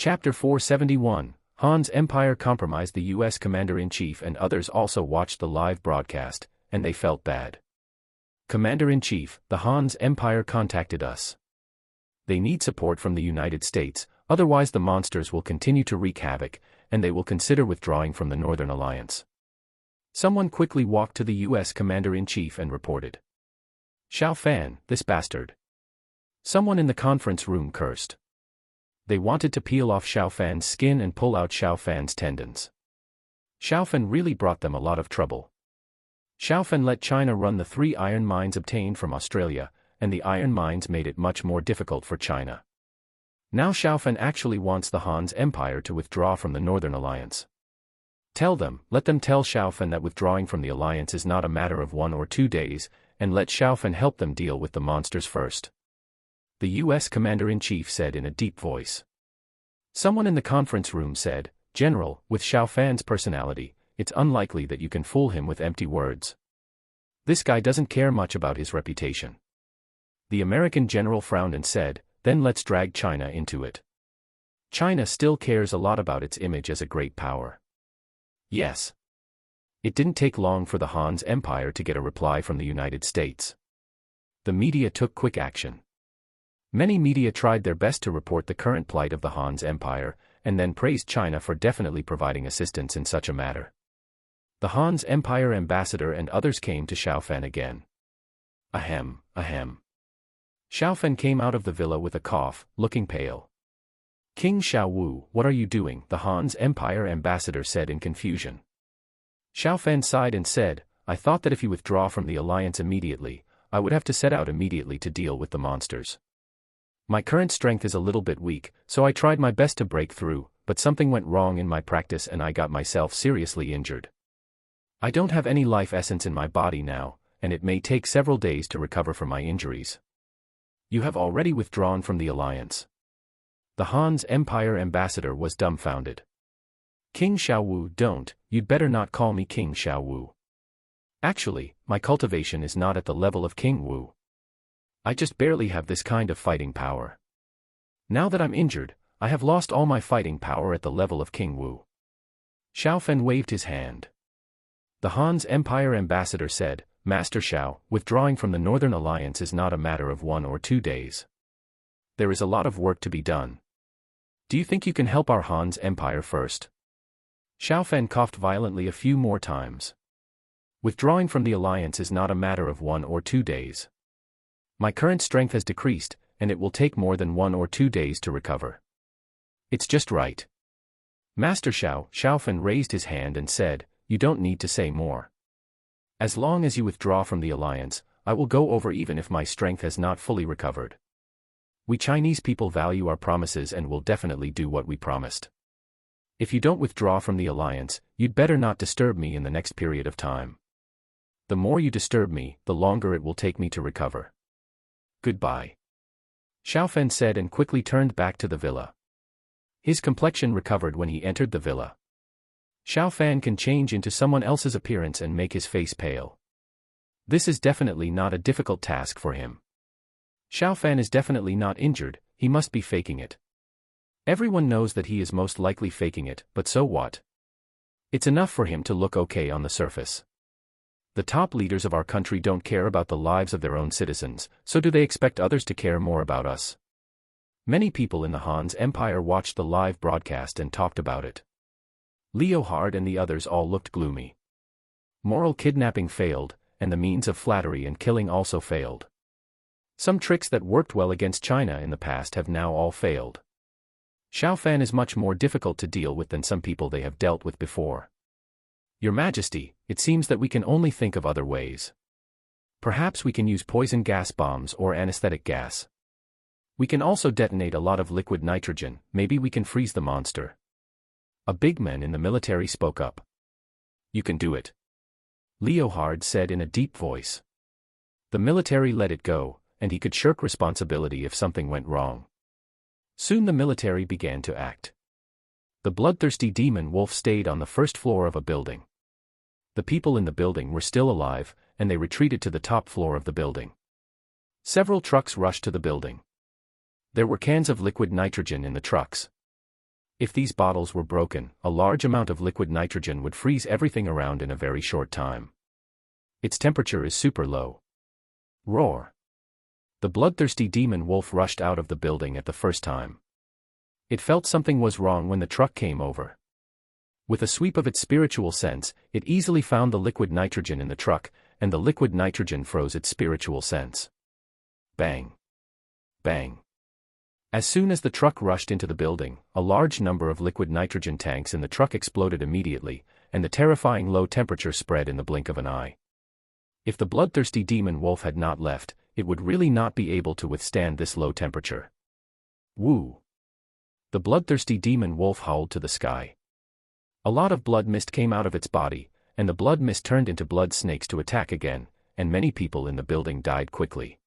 Chapter 471, Han's Empire compromised. The U.S. Commander-in-Chief and others also watched the live broadcast, and they felt bad. Commander-in-Chief, the Han's Empire contacted us. They need support from the United States, otherwise the monsters will continue to wreak havoc, and they will consider withdrawing from the Northern Alliance. Someone quickly walked to the U.S. Commander-in-Chief and reported. Xiao Fan, this bastard. Someone in the conference room cursed. They wanted to peel off Xiao Fan's skin and pull out Xiao Fan's tendons. Xiao Fan really brought them a lot of trouble. Xiao Fan let China run the 3 iron mines obtained from Australia, and the iron mines made it much more difficult for China. Now Xiao Fan actually wants the Han's Empire to withdraw from the Northern Alliance. Let them tell Xiao Fan that withdrawing from the alliance is not a matter of 1 or 2 days, and let Xiao Fan help them deal with the monsters first. The U.S. Commander-in-Chief said in a deep voice. Someone in the conference room said, General, with Xiao Fan's personality, it's unlikely that you can fool him with empty words. This guy doesn't care much about his reputation. The American general frowned and said, then let's drag China into it. China still cares a lot about its image as a great power. Yes. It didn't take long for the Han's Empire to get a reply from the United States. The media took quick action. Many media tried their best to report the current plight of the Han's Empire, and then praised China for definitely providing assistance in such a matter. The Han's Empire ambassador and others came to Xiao Fan again. Ahem, ahem. Xiao Fan came out of the villa with a cough, looking pale. King Xiao Wu, what are you doing? The Han's Empire ambassador said in confusion. Xiao Fan sighed and said, I thought that if you withdraw from the alliance immediately, I would have to set out immediately to deal with the monsters. My current strength is a little bit weak, so I tried my best to break through, but something went wrong in my practice and I got myself seriously injured. I don't have any life essence in my body now, and it may take several days to recover from my injuries. You have already withdrawn from the alliance. The Han's Empire ambassador was dumbfounded. King Xiao Wu, you'd better not call me King Xiao Wu. Actually, my cultivation is not at the level of King Wu. I just barely have this kind of fighting power. Now that I'm injured, I have lost all my fighting power at the level of King Wu. Xiao Fan waved his hand. The Han's Empire ambassador said, Master Xiao, withdrawing from the Northern Alliance is not a matter of 1 or 2 days. There is a lot of work to be done. Do you think you can help our Han's Empire first? Xiao Fan coughed violently a few more times. Withdrawing from the alliance is not a matter of 1 or 2 days. My current strength has decreased, and it will take more than 1 or 2 days to recover. It's just right. Master Xiao, Xiao Fan raised his hand and said, you don't need to say more. As long as you withdraw from the alliance, I will go over even if my strength has not fully recovered. We Chinese people value our promises and will definitely do what we promised. If you don't withdraw from the alliance, you'd better not disturb me in the next period of time. The more you disturb me, the longer it will take me to recover. Goodbye. Xiao Fan said and quickly turned back to the villa. His complexion recovered when he entered the villa. Xiao Fan can change into someone else's appearance and make his face pale. This is definitely not a difficult task for him. Xiao Fan is definitely not injured, he must be faking it. Everyone knows that he is most likely faking it, but so what? It's enough for him to look okay on the surface. The top leaders of our country don't care about the lives of their own citizens, so do they expect others to care more about us? Many people in the Han's Empire watched the live broadcast and talked about it. Leonhard and the others all looked gloomy. Moral kidnapping failed, and the means of flattery and killing also failed. Some tricks that worked well against China in the past have now all failed. Xiao Fan is much more difficult to deal with than some people they have dealt with before. Your Majesty, it seems that we can only think of other ways. Perhaps we can use poison gas bombs or anesthetic gas. We can also detonate a lot of liquid nitrogen, maybe we can freeze the monster. A big man in the military spoke up. You can do it. Leonhard said in a deep voice. The military let it go, and he could shirk responsibility if something went wrong. Soon the military began to act. The bloodthirsty demon wolf stayed on the first floor of a building. The people in the building were still alive, and they retreated to the top floor of the building. Several trucks rushed to the building. There were cans of liquid nitrogen in the trucks. If these bottles were broken, a large amount of liquid nitrogen would freeze everything around in a very short time. Its temperature is super low. Roar! The bloodthirsty demon wolf rushed out of the building at the first time. It felt something was wrong when the truck came over. With a sweep of its spiritual sense, it easily found the liquid nitrogen in the truck, and the liquid nitrogen froze its spiritual sense. Bang! Bang! As soon as the truck rushed into the building, a large number of liquid nitrogen tanks in the truck exploded immediately, and the terrifying low temperature spread in the blink of an eye. If the bloodthirsty demon wolf had not left, it would really not be able to withstand this low temperature. Woo! The bloodthirsty demon wolf howled to the sky. A lot of blood mist came out of its body, and the blood mist turned into blood snakes to attack again, and many people in the building died quickly.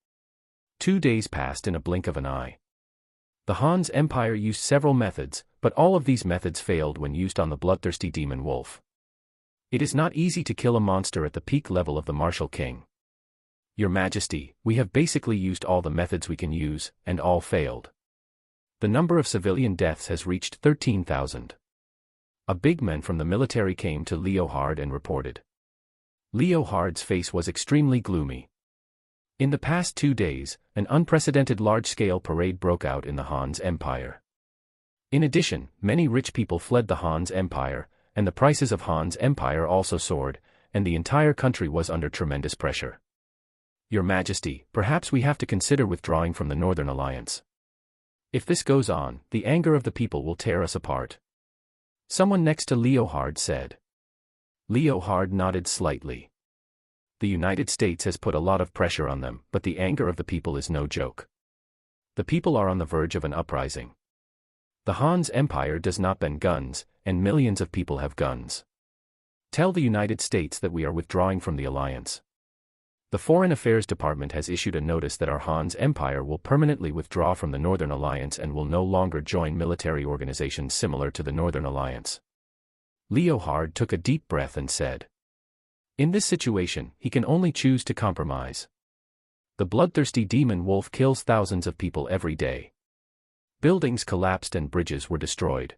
2 days passed in a blink of an eye. The Han's Empire used several methods, but all of these methods failed when used on the bloodthirsty demon wolf. It is not easy to kill a monster at the peak level of the martial king. Your Majesty, we have basically used all the methods we can use, and all failed. The number of civilian deaths has reached 13,000. A big man from the military came to Leohard and reported. Leohard's face was extremely gloomy. In the past 2 days, an unprecedented large-scale parade broke out in the Han's Empire. In addition, many rich people fled the Han's Empire, and the prices of Han's Empire also soared, and the entire country was under tremendous pressure. Your Majesty, perhaps we have to consider withdrawing from the Northern Alliance. If this goes on, the anger of the people will tear us apart. Someone next to Leohard said. Leohard nodded slightly. The United States has put a lot of pressure on them, but the anger of the people is no joke. The people are on the verge of an uprising. The Han's Empire does not ban guns, and millions of people have guns. Tell the United States that we are withdrawing from the alliance. The Foreign Affairs Department has issued a notice that our Han's Empire will permanently withdraw from the Northern Alliance and will no longer join military organizations similar to the Northern Alliance. Leohard took a deep breath and said. In this situation, he can only choose to compromise. The bloodthirsty demon wolf kills thousands of people every day. Buildings collapsed and bridges were destroyed.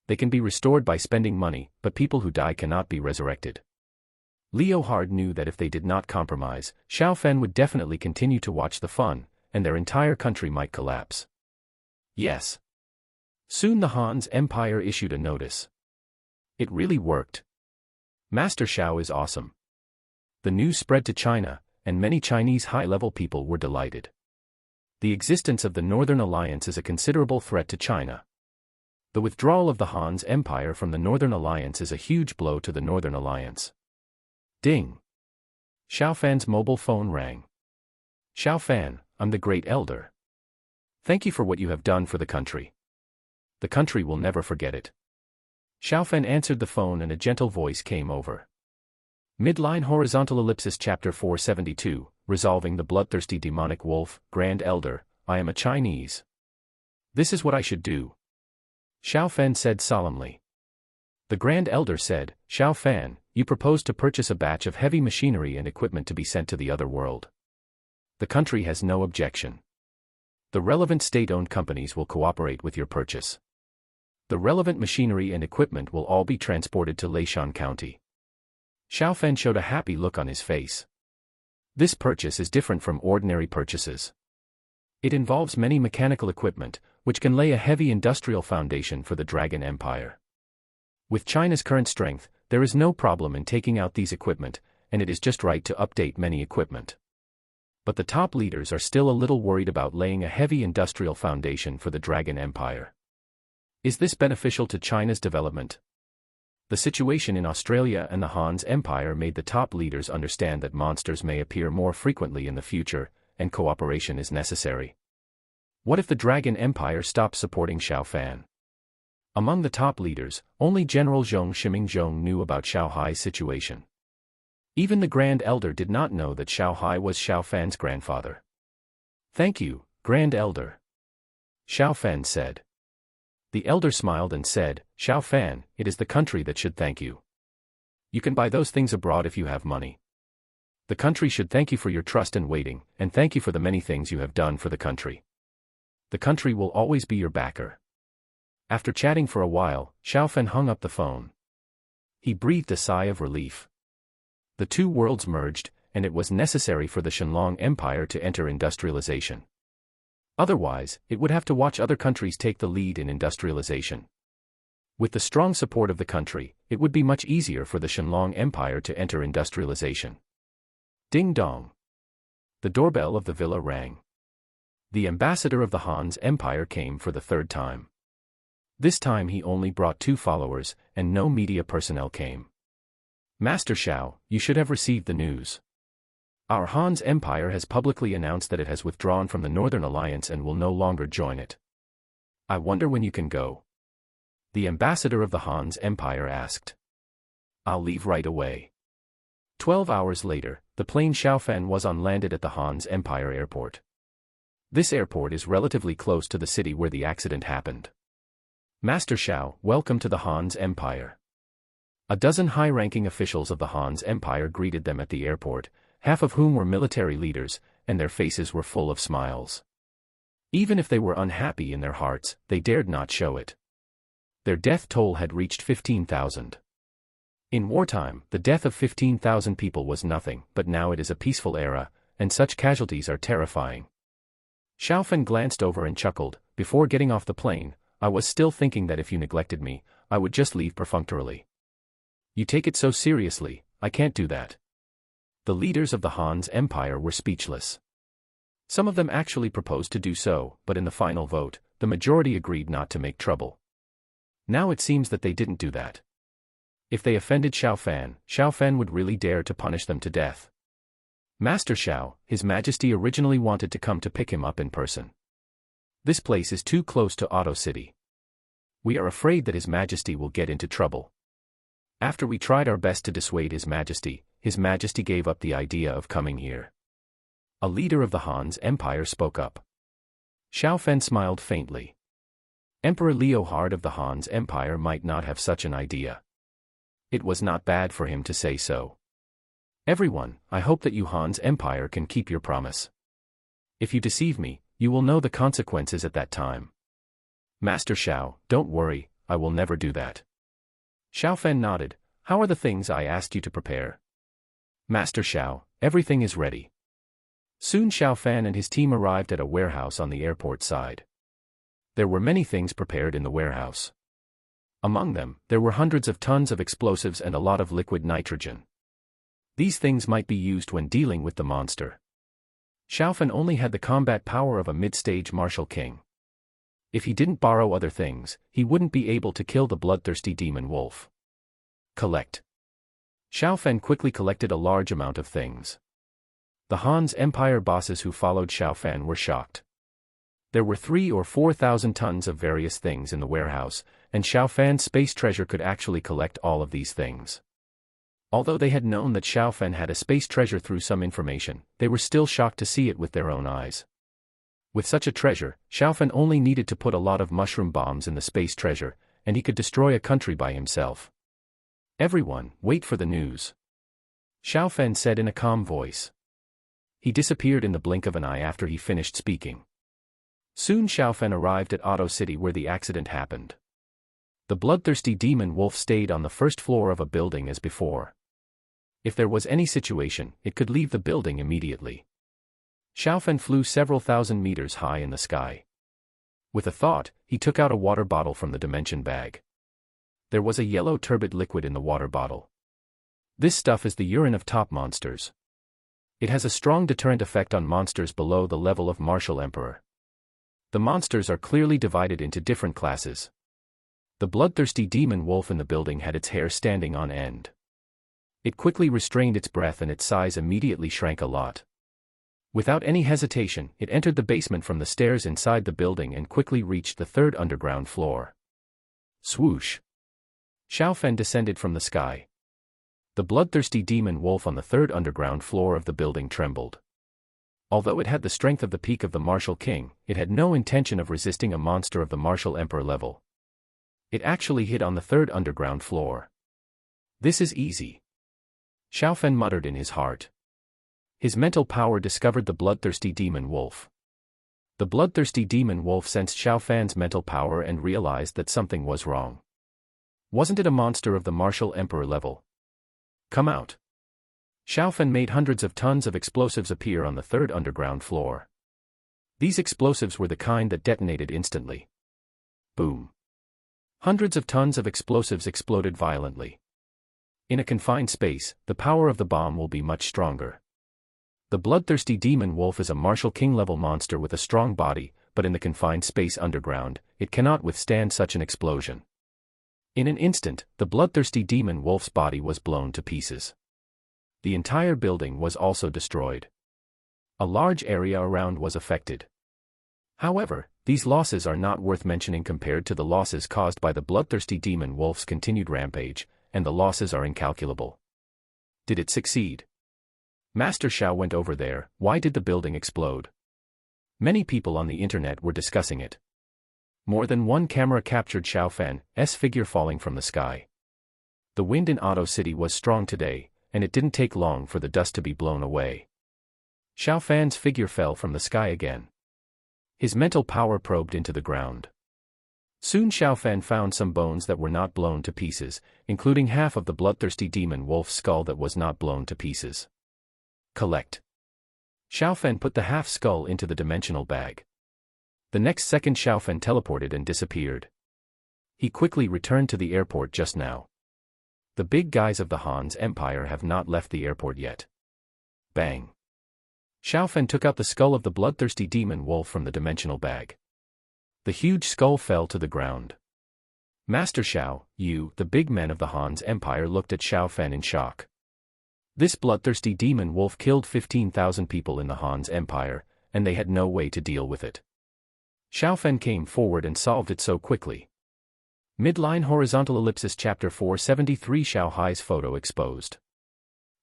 They can be restored by spending money, but people who die cannot be resurrected. Leohard knew that if they did not compromise, Xiaofen would definitely continue to watch the fun, and their entire country might collapse. Yes. Soon the Han's Empire issued a notice. It really worked. Master Xiao is awesome. The news spread to China, and many Chinese high-level people were delighted. The existence of the Northern Alliance is a considerable threat to China. The withdrawal of the Han's Empire from the Northern Alliance is a huge blow to the Northern Alliance. Ding! Xiaofan's mobile phone rang. Xiaofan, I'm the Great Elder. Thank you for what you have done for the country. The country will never forget it. Xiaofan answered the phone and a gentle voice came over. Midline horizontal ellipsis chapter 472, Resolving the Bloodthirsty Demonic Wolf, Grand Elder, I am a Chinese. This is what I should do. Xiaofan said solemnly. The Grand Elder said, Xiaofan, you propose to purchase a batch of heavy machinery and equipment to be sent to the other world. The country has no objection. The relevant state-owned companies will cooperate with your purchase. The relevant machinery and equipment will all be transported to Leishan County. Xiaofan showed a happy look on his face. This purchase is different from ordinary purchases. It involves many mechanical equipment, which can lay a heavy industrial foundation for the Dragon Empire. With China's current strength, there is no problem in taking out these equipment, and it is just right to update many equipment. But the top leaders are still a little worried about laying a heavy industrial foundation for the Dragon Empire. Is this beneficial to China's development? The situation in Australia and the Han's Empire made the top leaders understand that monsters may appear more frequently in the future, and cooperation is necessary. What if the Dragon Empire stops supporting Xiaofan? Among the top leaders, only General Zhong Shimingzhong knew about Xiaohai's situation. Even the Grand Elder did not know that Xiaohai was Xiaofan's grandfather. Thank you, Grand Elder. Xiaofan said. The elder smiled and said, Xiaofan, it is the country that should thank you. You can buy those things abroad if you have money. The country should thank you for your trust and waiting, and thank you for the many things you have done for the country. The country will always be your backer. After chatting for a while, Xiaofan hung up the phone. He breathed a sigh of relief. The two worlds merged, and it was necessary for the Shenlong Empire to enter industrialization. Otherwise, it would have to watch other countries take the lead in industrialization. With the strong support of the country, it would be much easier for the Shenlong Empire to enter industrialization. Ding dong. The doorbell of the villa rang. The ambassador of the Han's Empire came for the third time. This time he only brought 2 followers, and no media personnel came. Master Xiao, you should have received the news. Our Han's Empire has publicly announced that it has withdrawn from the Northern Alliance and will no longer join it. I wonder when you can go. The ambassador of the Han's Empire asked. I'll leave right away. 12 hours later, the plane Xiaofan was on landed at the Han's Empire airport. This airport is relatively close to the city where the accident happened. Master Xiao, welcome to the Han's Empire. A dozen high-ranking officials of the Han's Empire greeted them at the airport, half of whom were military leaders, and their faces were full of smiles. Even if they were unhappy in their hearts, they dared not show it. Their death toll had reached 15,000. In wartime, the death of 15,000 people was nothing, but now it is a peaceful era, and such casualties are terrifying. Xiaofan glanced over and chuckled. Before getting off the plane, I was still thinking that if you neglected me, I would just leave perfunctorily. You take it so seriously, I can't do that. The leaders of the Han's Empire were speechless. Some of them actually proposed to do so, but in the final vote, the majority agreed not to make trouble. Now it seems that they didn't do that. If they offended Xiaofan, Xiaofan would really dare to punish them to death. Master Xiao, His Majesty originally wanted to come to pick him up in person. This place is too close to Auto City. We are afraid that His Majesty will get into trouble. After we tried our best to dissuade His Majesty gave up the idea of coming here. A leader of the Han's Empire spoke up. Xiaofan smiled faintly. Emperor Leohard of the Han's Empire might not have such an idea. It was not bad for him to say so. Everyone, I hope that you Han's Empire can keep your promise. If you deceive me, you will know the consequences at that time. Master Xiao, don't worry, I will never do that. Xiaofan nodded. How are the things I asked you to prepare? Master Xiao, everything is ready. Soon Xiaofan and his team arrived at a warehouse on the airport side. There were many things prepared in the warehouse. Among them, there were hundreds of tons of explosives and a lot of liquid nitrogen. These things might be used when dealing with the monster. Xiaofan only had the combat power of a mid-stage martial king. If he didn't borrow other things, he wouldn't be able to kill the bloodthirsty demon wolf. Collect. Xiaofan quickly collected a large amount of things. The Han's Empire bosses who followed Xiaofan were shocked. There were 3,000 or 4,000 tons of various things in the warehouse, and Xiaofan's space treasure could actually collect all of these things. Although they had known that Xiaofan had a space treasure through some information, they were still shocked to see it with their own eyes. With such a treasure, Xiaofan only needed to put a lot of mushroom bombs in the space treasure, and he could destroy a country by himself. Everyone, wait for the news. Xiaofan said in a calm voice. He disappeared in the blink of an eye after he finished speaking. Soon Xiaofan arrived at Auto City where the accident happened. The bloodthirsty demon wolf stayed on the first floor of a building as before. If there was any situation, it could leave the building immediately. Xiaofan flew several thousand meters high in the sky. With a thought, he took out a water bottle from the dimension bag. There was a yellow turbid liquid in the water bottle. This stuff is the urine of top monsters. It has a strong deterrent effect on monsters below the level of Martial Emperor. The monsters are clearly divided into different classes. The bloodthirsty demon wolf in the building had its hair standing on end. It quickly restrained its breath and its size immediately shrank a lot. Without any hesitation, it entered the basement from the stairs inside the building and quickly reached the third underground floor. Swoosh! Xiaofan descended from the sky. The bloodthirsty demon wolf on the third underground floor of the building trembled. Although it had the strength of the peak of the Martial King, it had no intention of resisting a monster of the Martial Emperor level. It actually hid on the third underground floor. This is easy. Xiaofan muttered in his heart. His mental power discovered the bloodthirsty demon wolf. The bloodthirsty demon wolf sensed Xiao Fan's mental power and realized that something was wrong. Wasn't it a monster of the martial emperor level? Come out. Xiao Fan made hundreds of tons of explosives appear on the third underground floor. These explosives were the kind that detonated instantly. Boom. Hundreds of tons of explosives exploded violently. In a confined space, the power of the bomb will be much stronger. The bloodthirsty demon wolf is a martial king-level monster with a strong body, but in the confined space underground, it cannot withstand such an explosion. In an instant, the bloodthirsty demon wolf's body was blown to pieces. The entire building was also destroyed. A large area around was affected. However, these losses are not worth mentioning compared to the losses caused by the bloodthirsty demon wolf's continued rampage, and the losses are incalculable. Did it succeed? Master Xiao went over there. Why did the building explode? Many people on the internet were discussing it. More than one camera captured Xiao Fan's figure falling from the sky. The wind in Auto City was strong today, and it didn't take long for the dust to be blown away. Xiao Fan's figure fell from the sky again. His mental power probed into the ground. Soon Xiao Fan found some bones that were not blown to pieces, including half of the bloodthirsty demon wolf's skull that was not blown to pieces. Collect. Xiao Fan put the half skull into the dimensional bag. The next second Xiao Fan teleported and disappeared. He quickly returned to the airport just now. The big guys of the Han's Empire have not left the airport yet. Bang. Xiao Fan took out the skull of the bloodthirsty demon wolf from the dimensional bag. The huge skull fell to the ground. Master Xiao, you, the big men of the Han's Empire looked at Xiao Fan in shock. This bloodthirsty demon wolf killed 15,000 people in the Han's Empire, and they had no way to deal with it. Xiao Fan came forward and solved it so quickly. Midline horizontal ellipsis chapter 473 Xiao Hai's photo exposed.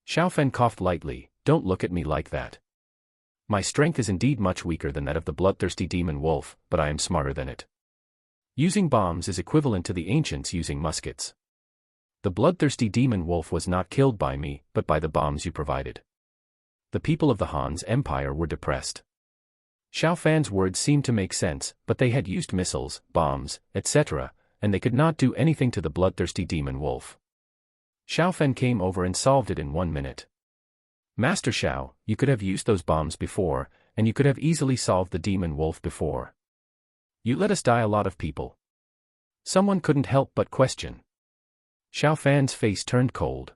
Xiao Fan coughed lightly. Don't look at me like that. My strength is indeed much weaker than that of the bloodthirsty demon wolf, but I am smarter than it. Using bombs is equivalent to the ancients using muskets. The bloodthirsty demon wolf was not killed by me, but by the bombs you provided. The people of the Han's Empire were depressed. Xiao Fan's words seemed to make sense, but they had used missiles, bombs, etc., and they could not do anything to the bloodthirsty demon wolf. Xiao Fan came over and solved it in 1 minute. Master Xiao, you could have used those bombs before, and you could have easily solved the demon wolf before. You let us die a lot of people. Someone couldn't help but question. Xiao Fan's face turned cold.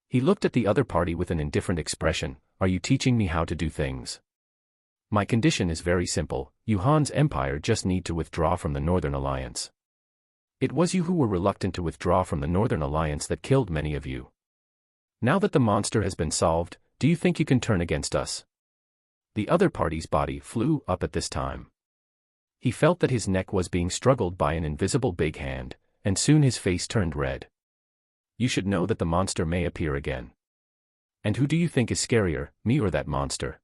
He looked at the other party with an indifferent expression. Are you teaching me how to do things? My condition is very simple. You Han's Empire just need to withdraw from the Northern Alliance. It was you who were reluctant to withdraw from the Northern Alliance that killed many of you. Now that the monster has been solved, do you think you can turn against us? The other party's body flew up at this time. He felt that his neck was being struggled by an invisible big hand, and soon his face turned red. You should know that the monster may appear again. And who do you think is scarier, me or that monster?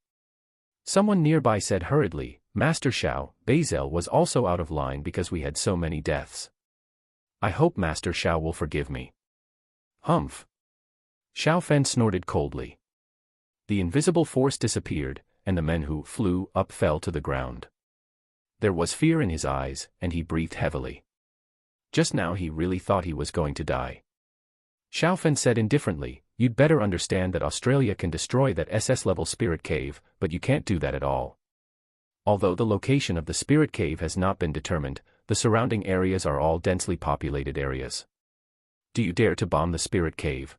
Someone nearby said hurriedly, Master Xiao, Bazel was also out of line because we had so many deaths. I hope Master Xiao will forgive me. Humph. Xiao Fan snorted coldly. The invisible force disappeared, and the men who flew up fell to the ground. There was fear in his eyes, and he breathed heavily. Just now he really thought he was going to die. Xiao Fan said indifferently, you'd better understand that Australia can destroy that SS-level spirit cave, but you can't do that at all. Although the location of the spirit cave has not been determined, the surrounding areas are all densely populated areas. Do you dare to bomb the spirit cave?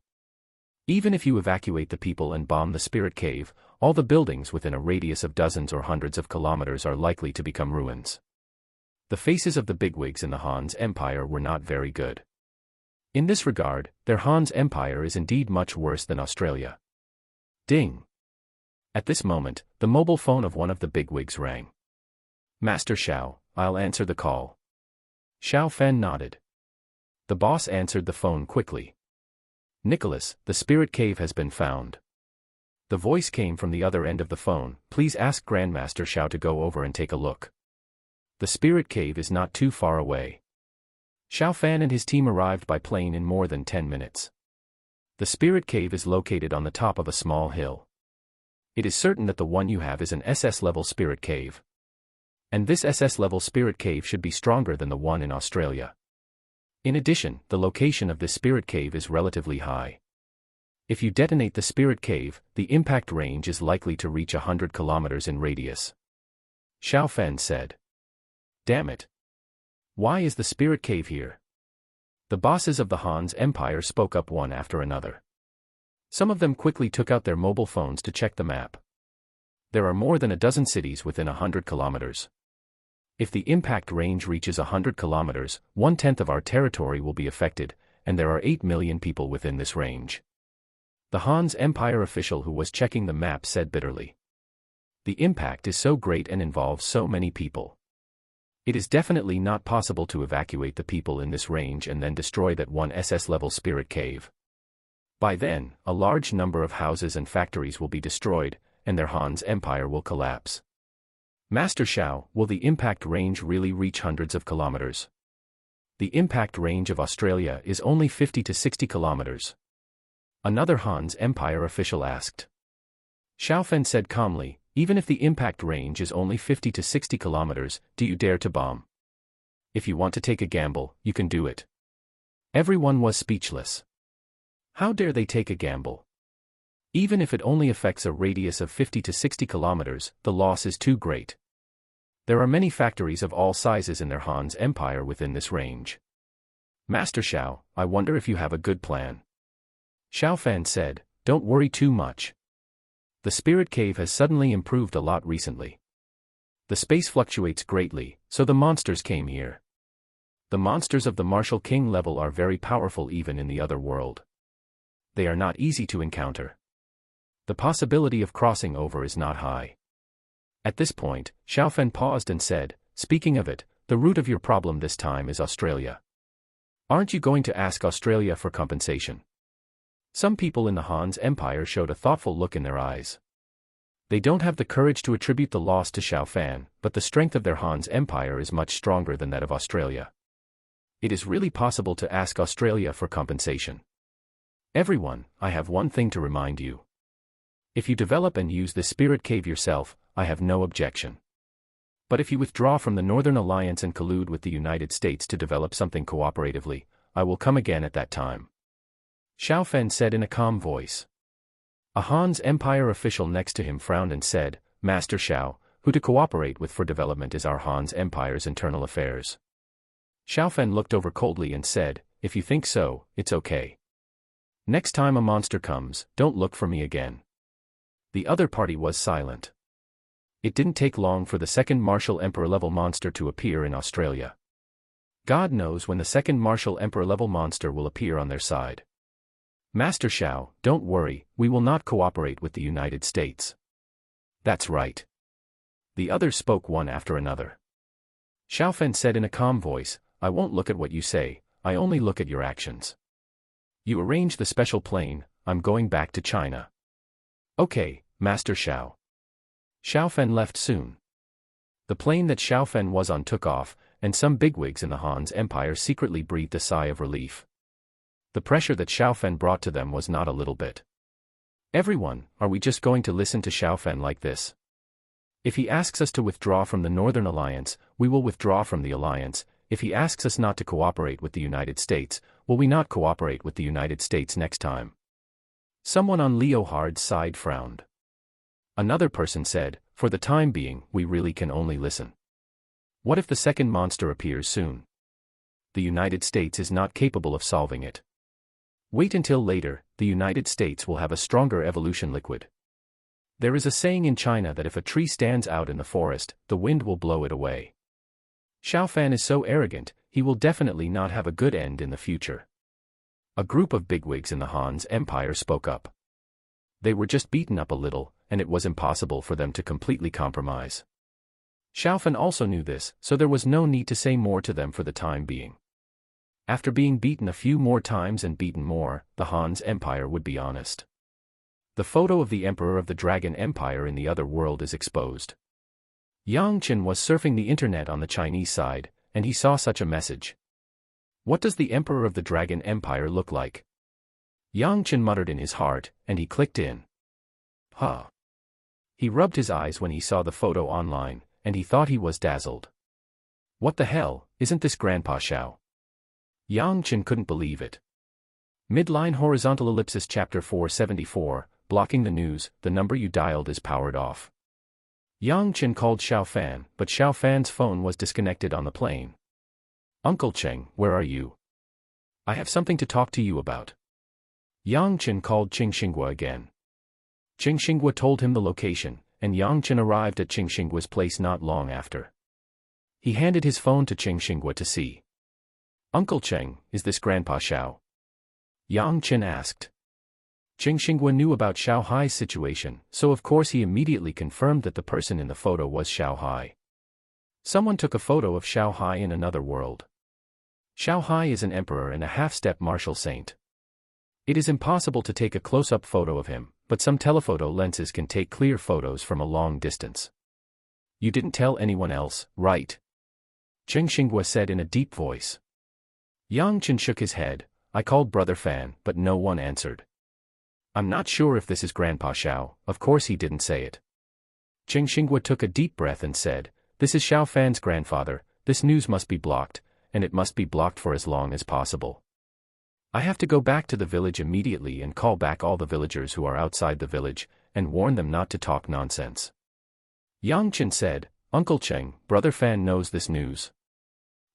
Even if you evacuate the people and bomb the spirit cave, all the buildings within a radius of dozens or hundreds of kilometers are likely to become ruins. The faces of the bigwigs in the Han's Empire were not very good. In this regard, their Han's Empire is indeed much worse than Australia. Ding! At this moment, the mobile phone of one of the bigwigs rang. Master Xiao, I'll answer the call. Xiao Fan nodded. The boss answered the phone quickly. Nicholas, the spirit cave has been found. The voice came from the other end of the phone. Please ask Grandmaster Xiao to go over and take a look. The spirit cave is not too far away. Xiao Fan and his team arrived by plane in more than 10 minutes. The spirit cave is located on the top of a small hill. It is certain that the one you have is an SS-level spirit cave. And this SS-level spirit cave should be stronger than the one in Australia. In addition, the location of this spirit cave is relatively high. If you detonate the spirit cave, the impact range is likely to reach 100 kilometers in radius. Xiao Fan said. Damn it. Why is the spirit cave here? The bosses of the Han's Empire spoke up one after another. Some of them quickly took out their mobile phones to check the map. There are more than a dozen cities within 100 kilometers. If the impact range reaches 100 kilometers, 1/10 of our territory will be affected, and there are 8 million people within this range. The Han's Empire official who was checking the map said bitterly. The impact is so great and involves so many people. It is definitely not possible to evacuate the people in this range and then destroy that one SS-level spirit cave. By then, a large number of houses and factories will be destroyed, and their Han's Empire will collapse. Master Xiao, will the impact range really reach hundreds of kilometers? The impact range of Australia is only 50 to 60 kilometers. Another Han's Empire official asked. Xiao Fan said calmly, even if the impact range is only 50 to 60 kilometers, do you dare to bomb? If you want to take a gamble, you can do it. Everyone was speechless. How dare they take a gamble? Even if it only affects a radius of 50 to 60 kilometers, the loss is too great. There are many factories of all sizes in their Han's Empire within this range. Master Xiao, I wonder if you have a good plan. Xiao Fan said, don't worry too much. The spirit cave has suddenly improved a lot recently. The space fluctuates greatly, so the monsters came here. The monsters of the Martial King level are very powerful even in the other world. They are not easy to encounter. The possibility of crossing over is not high. At this point, Xiao Fan paused and said, speaking of it, the root of your problem this time is Australia. Aren't you going to ask Australia for compensation? Some people in the Han's Empire showed a thoughtful look in their eyes. They don't have the courage to attribute the loss to Xiao Fan, but the strength of their Han's Empire is much stronger than that of Australia. It is really possible to ask Australia for compensation. Everyone, I have one thing to remind you. If you develop and use the spirit cave yourself, I have no objection. But if you withdraw from the Northern Alliance and collude with the United States to develop something cooperatively, I will come again at that time. Xiao Fan said in a calm voice. A Han's Empire official next to him frowned and said, Master Xiao, who to cooperate with for development is our Han's Empire's internal affairs. Xiao Fan looked over coldly and said, if you think so, it's okay. Next time a monster comes, don't look for me again. The other party was silent. It didn't take long for the second Martial Emperor-level monster to appear in Australia. God knows when the second Martial Emperor-level monster will appear on their side. Master Xiao, don't worry, we will not cooperate with the United States. That's right. The others spoke one after another. Xiao Fan said in a calm voice, I won't look at what you say, I only look at your actions. You arrange the special plane, I'm going back to China. Okay, Master Xiao. Xiao Fan left soon. The plane that Xiao Fan was on took off, and some bigwigs in the Han's Empire secretly breathed a sigh of relief. The pressure that Xiao Fan brought to them was not a little bit. Everyone, are we just going to listen to Xiao Fan like this? If he asks us to withdraw from the Northern Alliance, we will withdraw from the alliance. If he asks us not to cooperate with the United States, will we not cooperate with the United States next time? Someone on Leo Hard's side frowned. Another person said, for the time being, we really can only listen. What if the second monster appears soon? The United States is not capable of solving it. Wait until later, the United States will have a stronger evolution liquid. There is a saying in China that if a tree stands out in the forest, the wind will blow it away. Xiao Fan is so arrogant, he will definitely not have a good end in the future. A group of bigwigs in the Han's Empire spoke up. They were just beaten up a little, and it was impossible for them to completely compromise. Xiao Fan also knew this, so there was no need to say more to them for the time being. After being beaten a few more times and beaten more, the Han's Empire would be honest. The photo of the Emperor of the Dragon Empire in the other world is exposed. Yang Chen was surfing the internet on the Chinese side, and he saw such a message. What does the Emperor of the Dragon Empire look like? Yang Chen muttered in his heart, and he clicked in. Huh. He rubbed his eyes when he saw the photo online, and he thought he was dazzled. What the hell, isn't this Grandpa Xiao? Yang Chen couldn't believe it. Midline horizontal ellipsis chapter 474, blocking the news, the number you dialed is powered off. Yang Chen called Xiao Fan, but Xiao Fan's phone was disconnected on the plane. Uncle Cheng, where are you? I have something to talk to you about. Yang Chen called Qing Xinghua again. Qing Xinghua told him the location, and Yang Chen arrived at Qing Xinghua's place not long after. He handed his phone to Qing Xinghua to see. Uncle Cheng, is this Grandpa Xiao? Yang Chen asked. Qing Xinghua knew about Xiao Hai's situation, so of course he immediately confirmed that the person in the photo was Xiao Hai. Someone took a photo of Xiao Hai in another world. Xiao Hai is an emperor and a half-step martial saint. It is impossible to take a close-up photo of him, but some telephoto lenses can take clear photos from a long distance. You didn't tell anyone else, right? Qing Xinghua said in a deep voice. Yang Chen shook his head. I called Brother Fan, but no one answered. I'm not sure if this is Grandpa Xiao, of course he didn't say it. Qing Xinghua took a deep breath and said, this is Xiao Fan's grandfather, this news must be blocked, and it must be blocked for as long as possible. I have to go back to the village immediately and call back all the villagers who are outside the village, and warn them not to talk nonsense. Yang Chen said, Uncle Cheng, Brother Fan knows this news.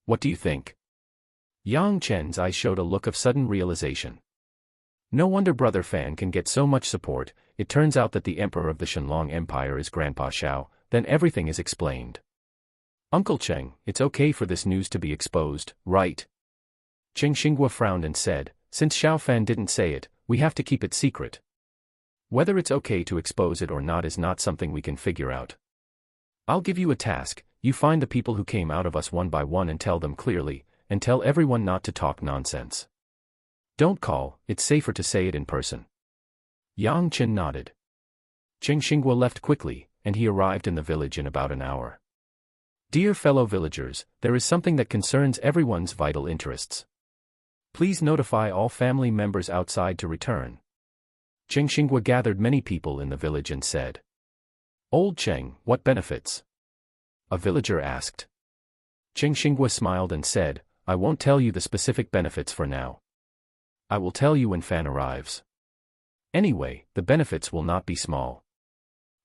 What do you think? Yang Chen's eyes showed a look of sudden realization. No wonder Brother Fan can get so much support. It turns out that the emperor of the Shenlong Empire is Grandpa Xiao, then everything is explained. Uncle Cheng, it's okay for this news to be exposed, right? Qing Xinghua frowned and said, since Xiao Fan didn't say it, we have to keep it secret. Whether it's okay to expose it or not is not something we can figure out. I'll give you a task, you find the people who came out of us one by one and tell them clearly, and tell everyone not to talk nonsense. Don't call, it's safer to say it in person. Yang Chen nodded. Qing Xinghua left quickly, and he arrived in the village in about an hour. Dear fellow villagers, there is something that concerns everyone's vital interests. Please notify all family members outside to return. Qing Xinghua gathered many people in the village and said. Old Cheng, what benefits? A villager asked. Qing Xinghua smiled and said, I won't tell you the specific benefits for now. I will tell you when Fan arrives. Anyway, the benefits will not be small.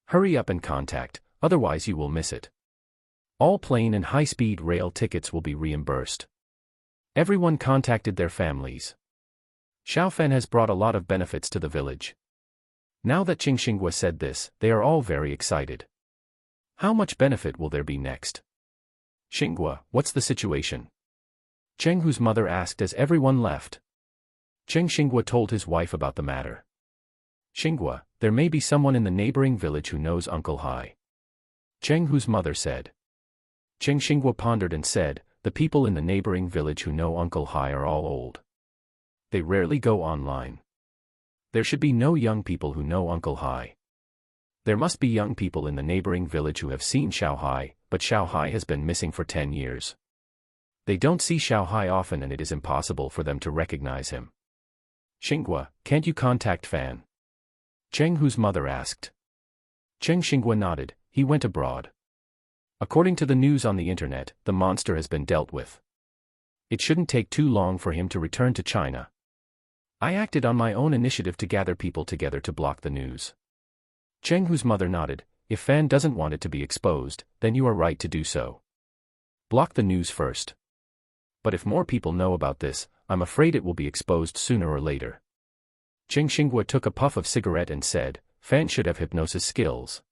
Hurry up and contact, otherwise you will miss it. All plane and high-speed rail tickets will be reimbursed. Everyone contacted their families. Xiao Fan has brought a lot of benefits to the village. Now that Qing Xinghua said this, they are all very excited. How much benefit will there be next? Xinghua, what's the situation? Cheng Hu's mother asked as everyone left. Qing Xinghua told his wife about the matter. Xinghua, there may be someone in the neighboring village who knows Uncle Hai. Cheng Hu's mother said. Qing Xinghua pondered and said, the people in the neighboring village who know Uncle Hai are all old. They rarely go online. There should be no young people who know Uncle Hai. There must be young people in the neighboring village who have seen Xiao Hai, but Xiao Hai has been missing for 10 years. They don't see Xiao Hai often and it is impossible for them to recognize him. Xinghua, can't you contact Fan? Cheng Hu's mother asked. Qing Xinghua nodded, he went abroad. According to the news on the internet, the monster has been dealt with. It shouldn't take too long for him to return to China. I acted on my own initiative to gather people together to block the news. Cheng Hu's mother nodded, if Fan doesn't want it to be exposed, then you are right to do so. Block the news first. But if more people know about this, I'm afraid it will be exposed sooner or later. Qing Xinghua took a puff of cigarette and said, Fan should have hypnosis skills.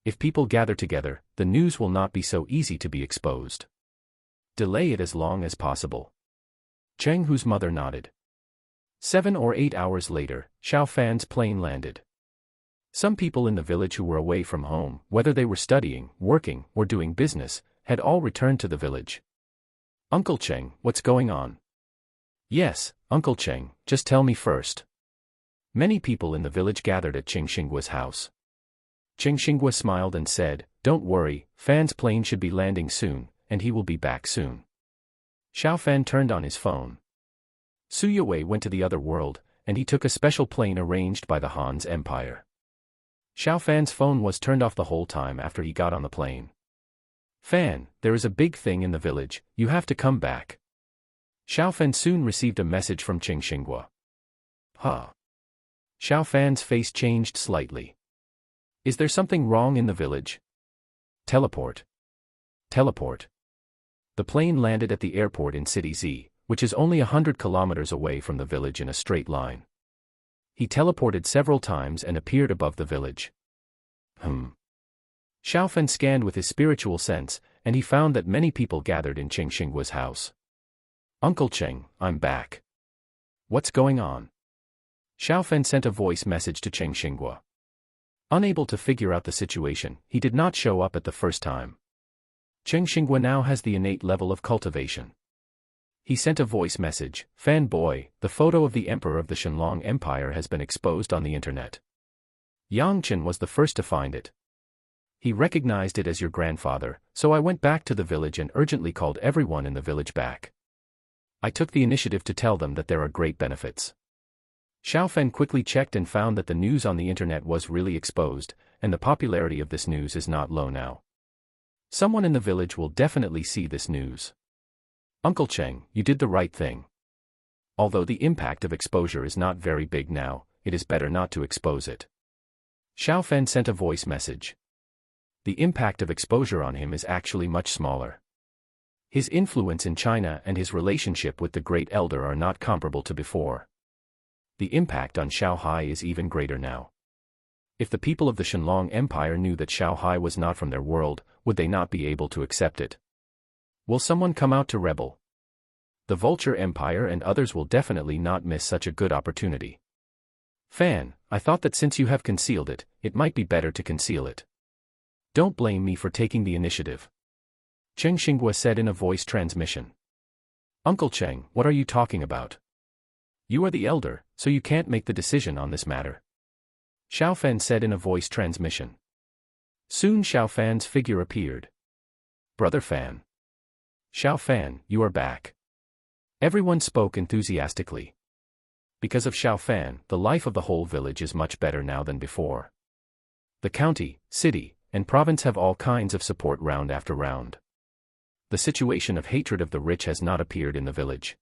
If people gather together, the news will not be so easy to be exposed. Delay it as long as possible. Cheng Hu's mother nodded. 7 or 8 hours later, Xiao Fan's plane landed. Some people in the village who were away from home, whether they were studying, working, or doing business, had all returned to the village. Uncle Cheng, what's going on? Yes, Uncle Cheng, just tell me first. Many people in the village gathered at Qing Xinghua's house. Qing Xinghua smiled and said, don't worry, Fan's plane should be landing soon, and he will be back soon. Xiao Fan turned on his phone. Su Yue went to the other world, and he took a special plane arranged by the Han's Empire. Xiao Fan's phone was turned off the whole time after he got on the plane. Fan, there is a big thing in the village, you have to come back. Xiao Fan soon received a message from Qing Xinghua. Huh. Xiao Fan's face changed slightly. Is there something wrong in the village? Teleport. Teleport. The plane landed at the airport in City Z, which is only 100 kilometers away from the village in a straight line. He teleported several times and appeared above the village. Xiao Fan scanned with his spiritual sense, and he found that many people gathered in Qing Xinghua's house. Uncle Cheng, I'm back. What's going on? Xiao Fan sent a voice message to Qing Xinghua. Unable to figure out the situation, he did not show up at the first time. Qing Xinghua now has the innate level of cultivation. He sent a voice message, Fan boy, the photo of the emperor of the Shenlong Empire has been exposed on the internet. Yang Chen was the first to find it. He recognized it as your grandfather, so I went back to the village and urgently called everyone in the village back. I took the initiative to tell them that there are great benefits. Xiao Fan quickly checked and found that the news on the internet was really exposed, and the popularity of this news is not low now. Someone in the village will definitely see this news. Uncle Cheng, you did the right thing. Although the impact of exposure is not very big now, it is better not to expose it. Xiao Fan sent a voice message. The impact of exposure on him is actually much smaller. His influence in China and his relationship with the Great Elder are not comparable to before. The impact on Xiaohai is even greater now. If the people of the Shenlong Empire knew that Xiaohai was not from their world, would they not be able to accept it? Will someone come out to rebel? The Vulture Empire and others will definitely not miss such a good opportunity. Fan, I thought that since you have concealed it, it might be better to conceal it. Don't blame me for taking the initiative. Qing Xinghua said in a voice transmission. Uncle Cheng, what are you talking about? You are the elder, so you can't make the decision on this matter. Xiao Fan said in a voice transmission. Soon Xiao Fan's figure appeared. Brother Fan. Xiao Fan, you are back. Everyone spoke enthusiastically. Because of Xiao Fan, the life of the whole village is much better now than before. The county, city, and province have all kinds of support round after round. The situation of hatred of the rich has not appeared in the village.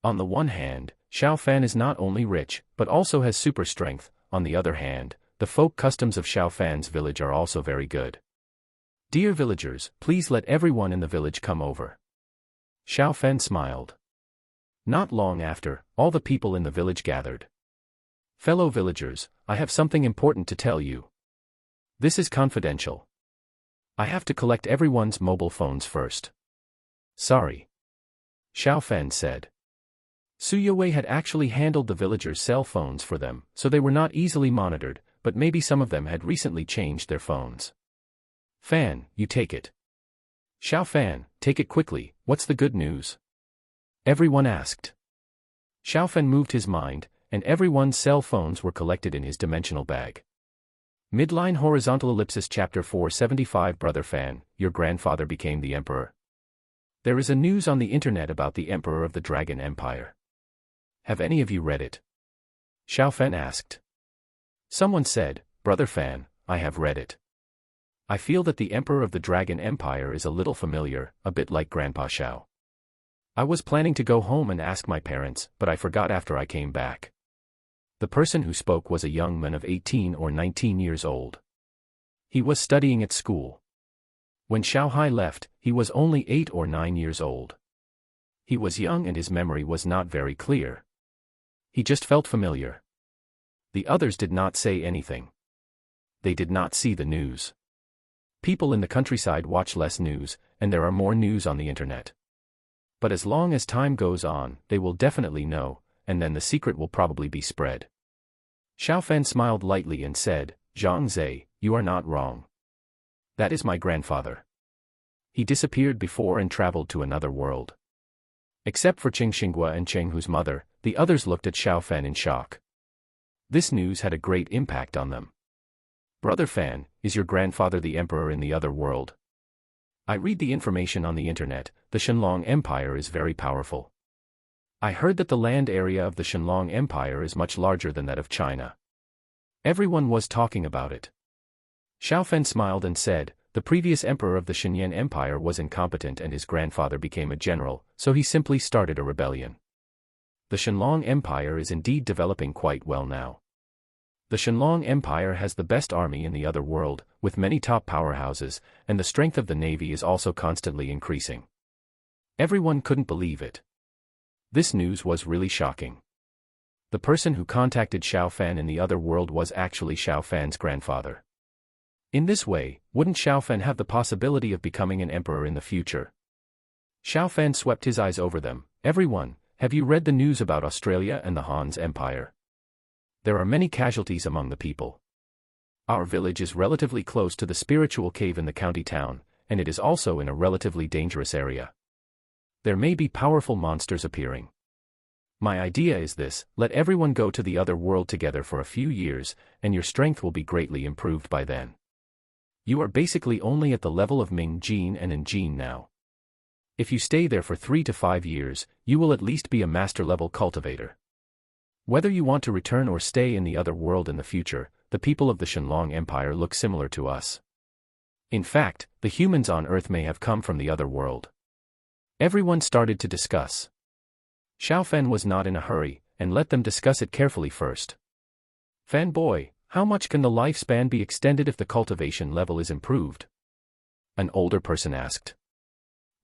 On the one hand, Xiao Fan is not only rich, but also has super strength. On the other hand, the folk customs of Xiao Fan's village are also very good. Dear villagers, please let everyone in the village come over. Xiao Fan smiled. Not long after, all the people in the village gathered. Fellow villagers, I have something important to tell you. This is confidential. I have to collect everyone's mobile phones first. Sorry. Xiao Fan said. Su Yowei had actually handled the villagers' cell phones for them, so they were not easily monitored, but maybe some of them had recently changed their phones. Fan, you take it. Xiao Fan, take it quickly, what's the good news? Everyone asked. Xiao Fan moved his mind, and everyone's cell phones were collected in his dimensional bag. Midline horizontal ellipsis chapter 475 Brother Fan, your grandfather became the emperor. There is a news on the internet about the emperor of the Dragon Empire. Have any of you read it? Xiao Fan asked. Someone said, Brother Fan, I have read it. I feel that the emperor of the Dragon Empire is a little familiar, a bit like Grandpa Xiao. I was planning to go home and ask my parents, but I forgot after I came back. The person who spoke was a young man of 18 or 19 years old. He was studying at school. When Xiaohai left, he was only 8 or 9 years old. He was young and his memory was not very clear. He just felt familiar. The others did not say anything. They did not see the news. People in the countryside watch less news, and there are more news on the internet. But as long as time goes on, they will definitely know, and then the secret will probably be spread. Xiao Fan smiled lightly and said, Zhang Zhe, you are not wrong. That is my grandfather. He disappeared before and traveled to another world. Except for Qing Xinghua and Cheng Hu's mother, the others looked at Xiao Fan in shock. This news had a great impact on them. Brother Fan, is your grandfather the emperor in the other world? I read the information on the internet, the Shenlong Empire is very powerful. I heard that the land area of the Shenlong Empire is much larger than that of China. Everyone was talking about it. Xiao Fan smiled and said, the The previous emperor of the Shenyan Empire was incompetent and his grandfather became a general, so he simply started a rebellion. The Shenlong Empire is indeed developing quite well now. The Shenlong Empire has the best army in the other world, with many top powerhouses, and the strength of the navy is also constantly increasing. Everyone couldn't believe it. This news was really shocking. The person who contacted Xiao Fan in the other world was actually Xiao Fan's grandfather. In this way, wouldn't Xiao Fan have the possibility of becoming an emperor in the future? Xiao Fan swept his eyes over them. Everyone, have you read the news about Australia and the Han's Empire? There are many casualties among the people. Our village is relatively close to the spiritual cave in the county town, and it is also in a relatively dangerous area. There may be powerful monsters appearing. My idea is this: let everyone go to the other world together for a few years, and your strength will be greatly improved by then. You are basically only at the level of Ming Jin and N Jin now. If you stay there for 3 to 5 years, you will at least be a master-level cultivator. Whether you want to return or stay in the other world in the future, the people of the Shenlong Empire look similar to us. In fact, the humans on Earth may have come from the other world. Everyone started to discuss. Xiao Fan was not in a hurry, and let them discuss it carefully first. Fan boy, how much can the lifespan be extended if the cultivation level is improved? An older person asked.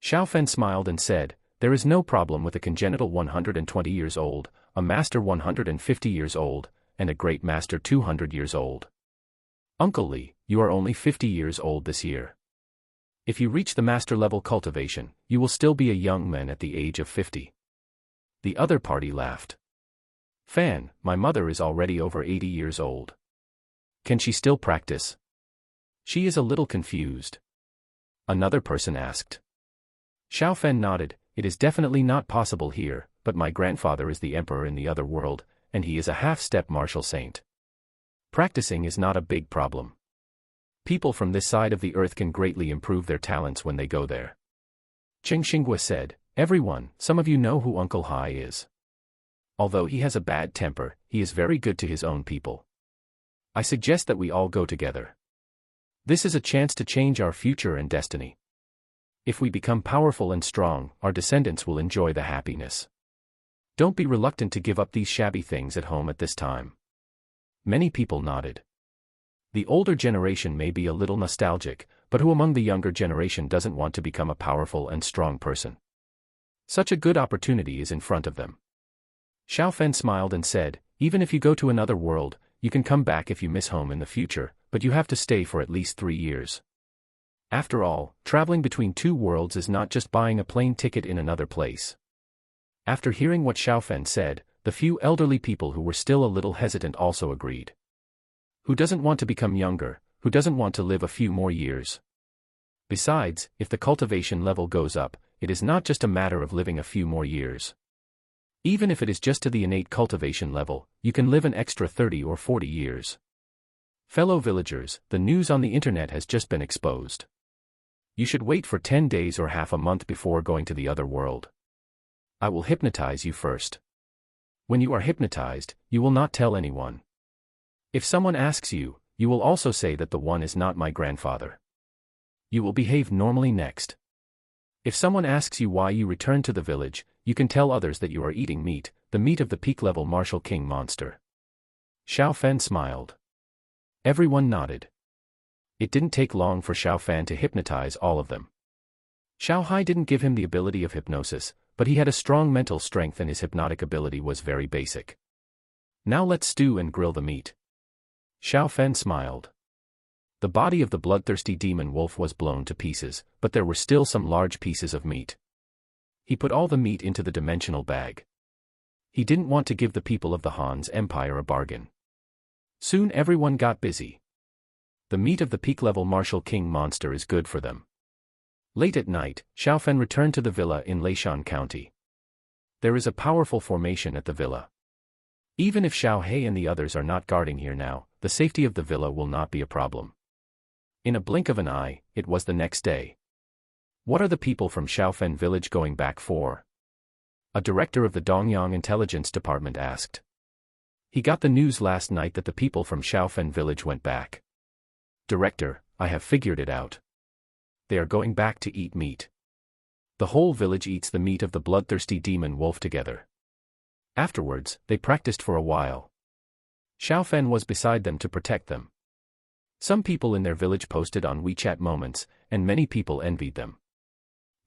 Xiao Fan smiled and said, there is no problem with a congenital 120 years old, a master 150 years old, and a great master 200 years old. Uncle Li, you are only 50 years old this year. If you reach the master-level cultivation, you will still be a young man at the age of 50. The other party laughed. Fan, my mother is already over 80 years old. Can she still practice? She is a little confused. Another person asked. Xiao Fan nodded. It is definitely not possible here, but my grandfather is the emperor in the other world, and he is a half-step martial saint. Practicing is not a big problem. People from this side of the earth can greatly improve their talents when they go there. Cheng Xinghua said, everyone, some of you know who Uncle Hai is. Although he has a bad temper, he is very good to his own people. I suggest that we all go together. This is a chance to change our future and destiny. If we become powerful and strong, our descendants will enjoy the happiness. Don't be reluctant to give up these shabby things at home at this time. Many people nodded. The older generation may be a little nostalgic, but who among the younger generation doesn't want to become a powerful and strong person? Such a good opportunity is in front of them. Xiao Fan smiled and said, even if you go to another world, you can come back if you miss home in the future, but you have to stay for at least 3 years. After all, traveling between 2 worlds is not just buying a plane ticket in another place. After hearing what Xiao Fan said, the few elderly people who were still a little hesitant also agreed. Who doesn't want to become younger? Who doesn't want to live a few more years? Besides, if the cultivation level goes up, it is not just a matter of living a few more years. Even if it is just to the innate cultivation level, you can live an extra 30 or 40 years. Fellow villagers, the news on the internet has just been exposed. You should wait for 10 days or half a month before going to the other world. I will hypnotize you first. When you are hypnotized, you will not tell anyone. If someone asks you, you will also say that the one is not my grandfather. You will behave normally next. If someone asks you why you returned to the village, you can tell others that you are eating meat, the meat of the peak-level martial king monster. Xiao Fan smiled. Everyone nodded. It didn't take long for Xiao Fan to hypnotize all of them. Xiao Hai didn't give him the ability of hypnosis, but he had a strong mental strength and his hypnotic ability was very basic. Now let's stew and grill the meat. Xiao Fan smiled. The body of the bloodthirsty demon wolf was blown to pieces, but there were still some large pieces of meat. He put all the meat into the dimensional bag. He didn't want to give the people of the Han's Empire a bargain. Soon everyone got busy. The meat of the peak-level martial king monster is good for them. Late at night, Xiao Fan returned to the villa in Leishan County. There is a powerful formation at the villa. Even if Xiao He and the others are not guarding here now, the safety of the villa will not be a problem. In a blink of an eye, it was the next day. What are the people from Xiaofen village going back for? A director of the Dongyang Intelligence Department asked. He got the news last night that the people from Xiaofen village went back. Director, I have figured it out. They are going back to eat meat. The whole village eats the meat of the bloodthirsty demon wolf together. Afterwards, they practiced for a while. Xiao Fan was beside them to protect them. Some people in their village posted on WeChat moments, and many people envied them.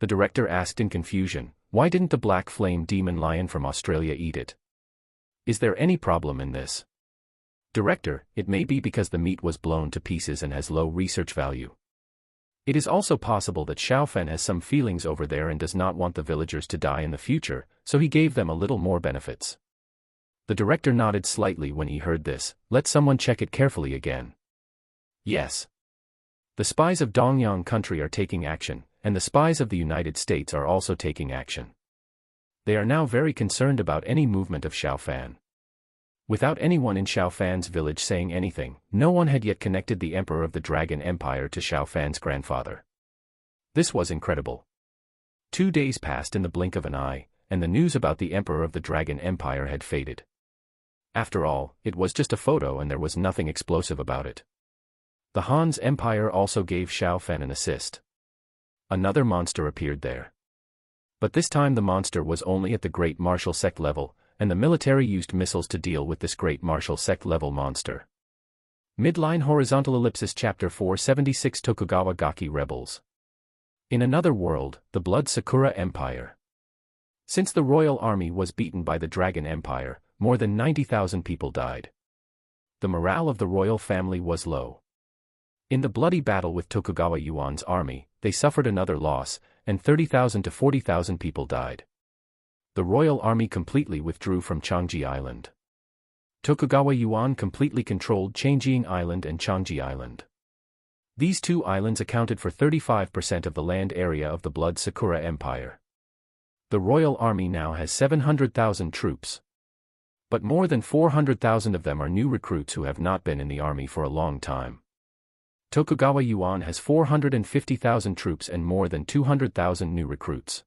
The director asked in confusion, why didn't the black flame demon lion from Australia eat it? Is there any problem in this? Director, it may be because the meat was blown to pieces and has low research value. It is also possible that Xiao Fan has some feelings over there and does not want the villagers to die in the future, so he gave them a little more benefits. The director nodded slightly when he heard this. Let someone check it carefully again. Yes. The spies of Dongyang country are taking action, and the spies of the United States are also taking action. They are now very concerned about any movement of Xiao Fan. Without anyone in Xiao Fan's village saying anything, no one had yet connected the Emperor of the Dragon Empire to Xiao Fan's grandfather. This was incredible. 2 days passed in the blink of an eye, and the news about the Emperor of the Dragon Empire had faded. After all, it was just a photo and there was nothing explosive about it. The Han's Empire also gave Xiao Fan an assist. Another monster appeared there. But this time the monster was only at the Great Martial Sect level, and the military used missiles to deal with this Great Martial Sect level monster. Midline Horizontal Ellipsis Chapter 476 Tokugawa Gaki Rebels. In another world, the Blood Sakura Empire. Since the royal army was beaten by the Dragon Empire, more than 90,000 people died. The morale of the royal family was low. In the bloody battle with Tokugawa Yuan's army, they suffered another loss, and 30,000 to 40,000 people died. The royal army completely withdrew from Changji Island. Tokugawa Yuan completely controlled Changjiang Island and Changji Island. These two islands accounted for 35% of the land area of the Blood Sakura Empire. The royal army now has 700,000 troops. But more than 400,000 of them are new recruits who have not been in the army for a long time. Tokugawa Yuan has 450,000 troops and more than 200,000 new recruits.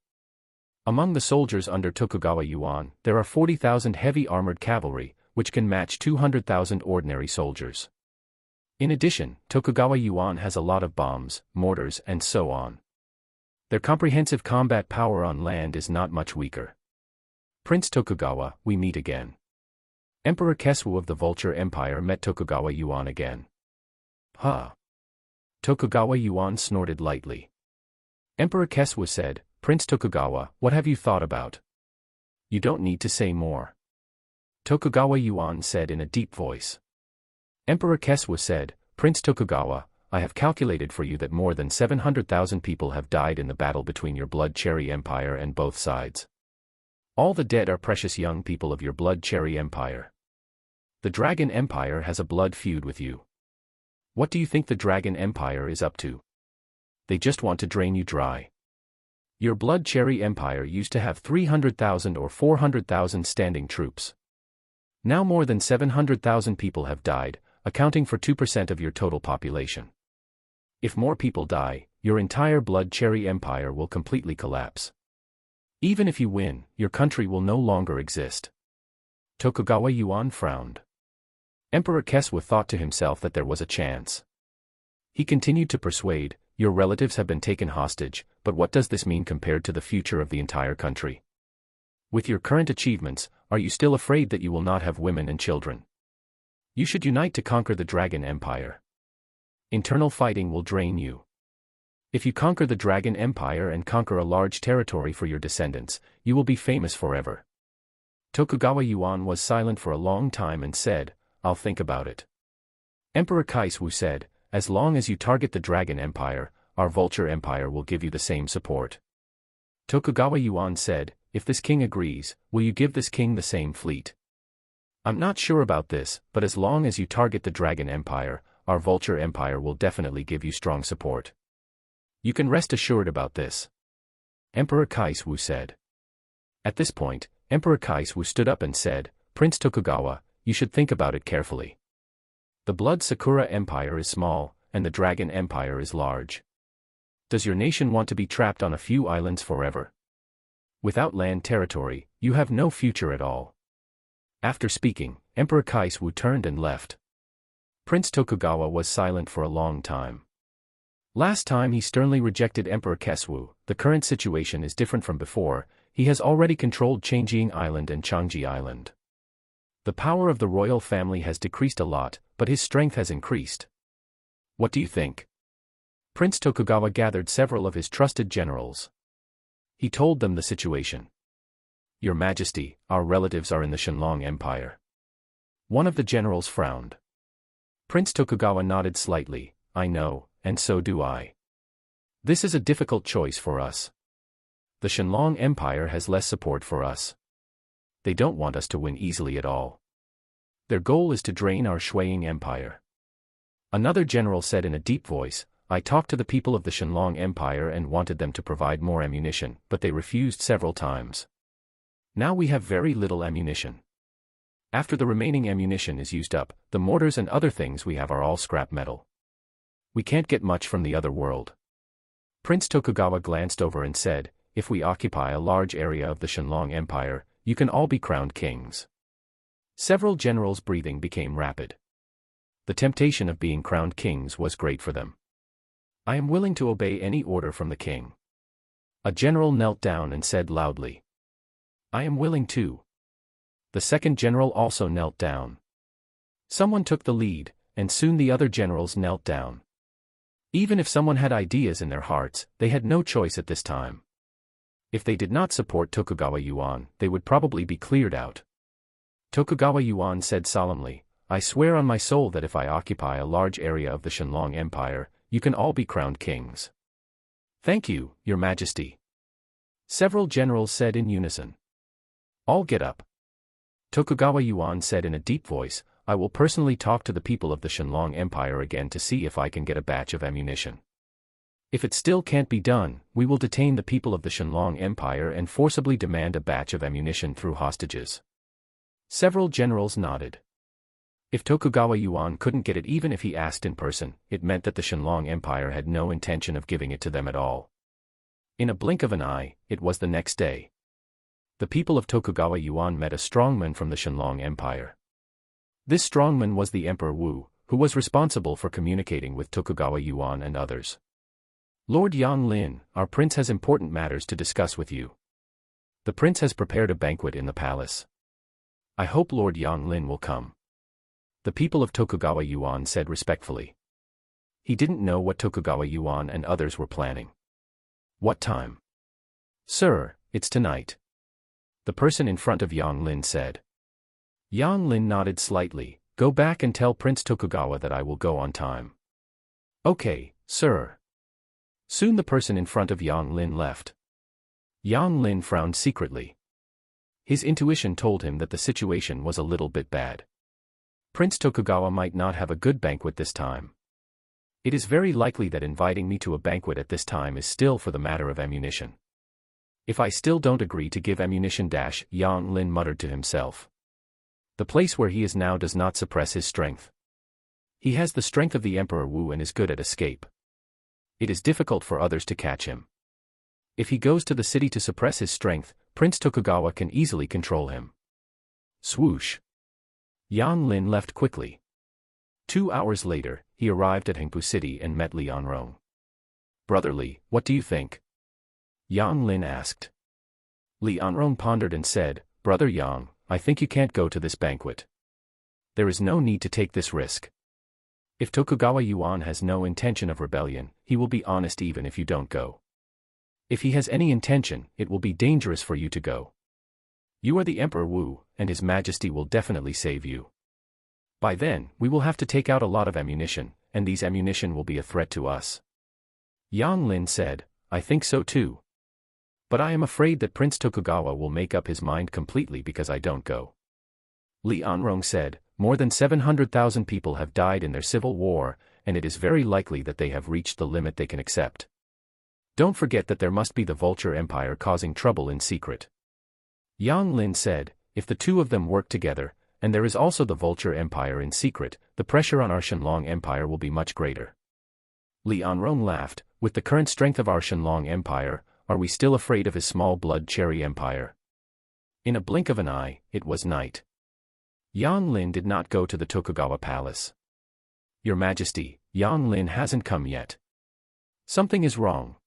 Among the soldiers under Tokugawa Yuan, there are 40,000 heavy armored cavalry, which can match 200,000 ordinary soldiers. In addition, Tokugawa Yuan has a lot of bombs, mortars, and so on. Their comprehensive combat power on land is not much weaker. Prince Tokugawa, we meet again. Emperor Keswu of the Vulture Empire met Tokugawa Yuan again. Huh. Tokugawa Yuan snorted lightly. Emperor Keswu said, Prince Tokugawa, what have you thought about? You don't need to say more. Tokugawa Yuan said in a deep voice. Emperor Keswu said, Prince Tokugawa, I have calculated for you that more than 700,000 people have died in the battle between your Blood Cherry Empire and both sides. All the dead are precious young people of your Blood Cherry Empire. The Dragon Empire has a blood feud with you. What do you think the Dragon Empire is up to? They just want to drain you dry. Your Blood Cherry Empire used to have 300,000 or 400,000 standing troops. Now more than 700,000 people have died, accounting for 2% of your total population. If more people die, your entire Blood Cherry Empire will completely collapse. Even if you win, your country will no longer exist. Tokugawa Yuan frowned. Emperor Keswu thought to himself that there was a chance. He continued to persuade, your relatives have been taken hostage, but what does this mean compared to the future of the entire country? With your current achievements, are you still afraid that you will not have women and children? You should unite to conquer the Dragon Empire. Internal fighting will drain you. If you conquer the Dragon Empire and conquer a large territory for your descendants, you will be famous forever. Tokugawa Yuan was silent for a long time and said, I'll think about it. Emperor Keswu said, as long as you target the Dragon Empire, our Vulture Empire will give you the same support. Tokugawa Yuan said, if this king agrees, will you give this king the same fleet? I'm not sure about this, but as long as you target the Dragon Empire, our Vulture Empire will definitely give you strong support. You can rest assured about this. Emperor Keswu said. At this point, Emperor Keswu stood up and said, Prince Tokugawa, you should think about it carefully. The Blood Sakura Empire is small, and the Dragon Empire is large. Does your nation want to be trapped on a few islands forever? Without land territory, you have no future at all. After speaking, Emperor Keswu turned and left. Prince Tokugawa was silent for a long time. Last time he sternly rejected Emperor Keswu. The current situation is different from before. He has already controlled Changjing Island and Changji Island. The power of the royal family has decreased a lot, but his strength has increased. What do you think? Prince Tokugawa gathered several of his trusted generals. He told them the situation. Your Majesty, our relatives are in the Shenlong Empire. One of the generals frowned. Prince Tokugawa nodded slightly. I know, and so do I. This is a difficult choice for us. The Shenlong Empire has less support for us. They don't want us to win easily at all. Their goal is to drain our Shuiying Empire. Another general said in a deep voice, I talked to the people of the Shenlong Empire and wanted them to provide more ammunition, but they refused several times. Now we have very little ammunition. After the remaining ammunition is used up, the mortars and other things we have are all scrap metal. We can't get much from the other world. Prince Tokugawa glanced over and said, if we occupy a large area of the Shenlong Empire, you can all be crowned kings. Several generals' breathing became rapid. The temptation of being crowned kings was great for them. I am willing to obey any order from the king. A general knelt down and said loudly. I am willing too. The second general also knelt down. Someone took the lead, and soon the other generals knelt down. Even if someone had ideas in their hearts, they had no choice at this time. If they did not support Tokugawa Yuan, they would probably be cleared out. Tokugawa Yuan said solemnly, I swear on my soul that if I occupy a large area of the Shenlong Empire, you can all be crowned kings. Thank you, Your Majesty. Several generals said in unison. All get up. Tokugawa Yuan said in a deep voice, I will personally talk to the people of the Shenlong Empire again to see if I can get a batch of ammunition. If it still can't be done, we will detain the people of the Shenlong Empire and forcibly demand a batch of ammunition through hostages. Several generals nodded. If Tokugawa Yuan couldn't get it even if he asked in person, it meant that the Shenlong Empire had no intention of giving it to them at all. In a blink of an eye, it was the next day. The people of Tokugawa Yuan met a strongman from the Shenlong Empire. This strongman was the Emperor Wu, who was responsible for communicating with Tokugawa Yuan and others. Lord Yang Lin, our prince has important matters to discuss with you. The prince has prepared a banquet in the palace. I hope Lord Yang Lin will come. The people of Tokugawa Yuan said respectfully. He didn't know what Tokugawa Yuan and others were planning. What time? Sir, it's tonight. The person in front of Yang Lin said. Yang Lin nodded slightly. Go back and tell Prince Tokugawa that I will go on time. Okay, sir. Soon the person in front of Yang Lin left. Yang Lin frowned secretly. His intuition told him that the situation was a little bit bad. Prince Tokugawa might not have a good banquet this time. It is very likely that inviting me to a banquet at this time is still for the matter of ammunition. If I still don't agree to give ammunition Yang Lin muttered to himself. The place where he is now does not suppress his strength. He has the strength of the Emperor Wu and is good at escape. It is difficult for others to catch him. If he goes to the city to suppress his strength, Prince Tokugawa can easily control him. Swoosh. Yang Lin left quickly. 2 hours later, he arrived at Hengpu City and met Li Anrong. Brother Li, what do you think? Yang Lin asked. Li Anrong pondered and said, Brother Yang, I think you can't go to this banquet. There is no need to take this risk. If Tokugawa Yuan has no intention of rebellion, he will be honest even if you don't go. If he has any intention, it will be dangerous for you to go. You are the Emperor Wu, and His Majesty will definitely save you. By then, we will have to take out a lot of ammunition, and these ammunition will be a threat to us. Yang Lin said, I think so too. But I am afraid that Prince Tokugawa will make up his mind completely because I don't go. Li Anrong said, more than 700,000 people have died in their civil war, and it is very likely that they have reached the limit they can accept. Don't forget that there must be the Vulture Empire causing trouble in secret. Yang Lin said, if the two of them work together, and there is also the Vulture Empire in secret, the pressure on our Shenlong Empire will be much greater. Li Anrong laughed, with the current strength of our Shenlong Empire, are we still afraid of his small blood Cherry Empire? In a blink of an eye, it was night. Yang Lin did not go to the Tokugawa Palace. Your Majesty, Yang Lin hasn't come yet. Something is wrong.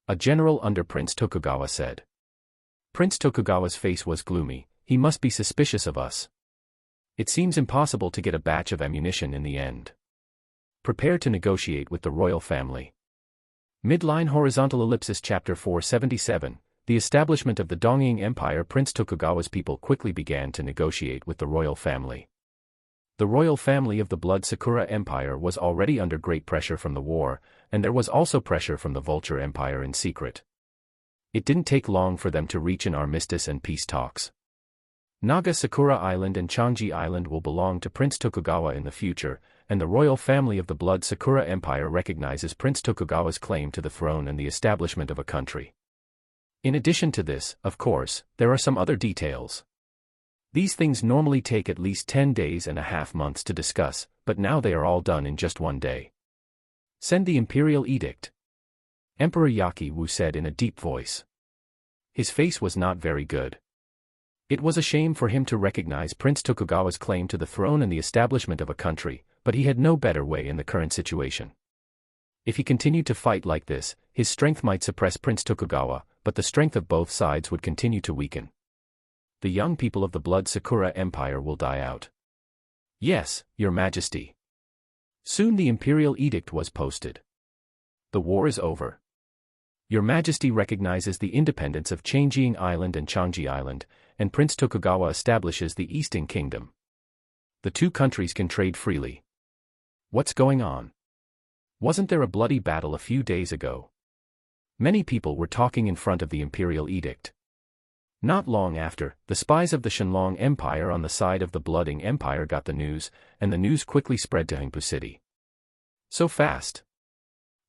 A general under Prince Tokugawa said. Prince Tokugawa's face was gloomy. He must be suspicious of us. It seems impossible to get a batch of ammunition in the end. Prepare to negotiate with the royal family. Midline horizontal ellipsis chapter 477. The establishment of the Dongying Empire. Prince Tokugawa's people quickly began to negotiate with the royal family. The royal family of the Blood Sakura Empire was already under great pressure from the war, and there was also pressure from the Vulture Empire in secret. It didn't take long for them to reach an armistice and peace talks. Naga Sakura Island and Changji Island will belong to Prince Tokugawa in the future, and the royal family of the Blood Sakura Empire recognizes Prince Tokugawa's claim to the throne and the establishment of a country. In addition to this, of course, there are some other details. These things normally take at least 10 days and a half months to discuss, but now they are all done in just one day. Send the imperial edict. Emperor Yakiwu said in a deep voice. His face was not very good. It was a shame for him to recognize Prince Tokugawa's claim to the throne and the establishment of a country, but he had no better way in the current situation. If he continued to fight like this, his strength might suppress Prince Tokugawa, but the strength of both sides would continue to weaken. The young people of the Blood Sakura Empire will die out. Yes, Your Majesty. Soon the imperial edict was posted. The war is over. Your Majesty recognizes the independence of Changjiang Island and Changji Island, and Prince Tokugawa establishes the Eastern Kingdom. The two countries can trade freely. What's going on? Wasn't there a bloody battle a few days ago? Many people were talking in front of the imperial edict. Not long after, the spies of the Shenlong Empire on the side of the Blooding Empire got the news, and the news quickly spread to Hengpu City. So fast.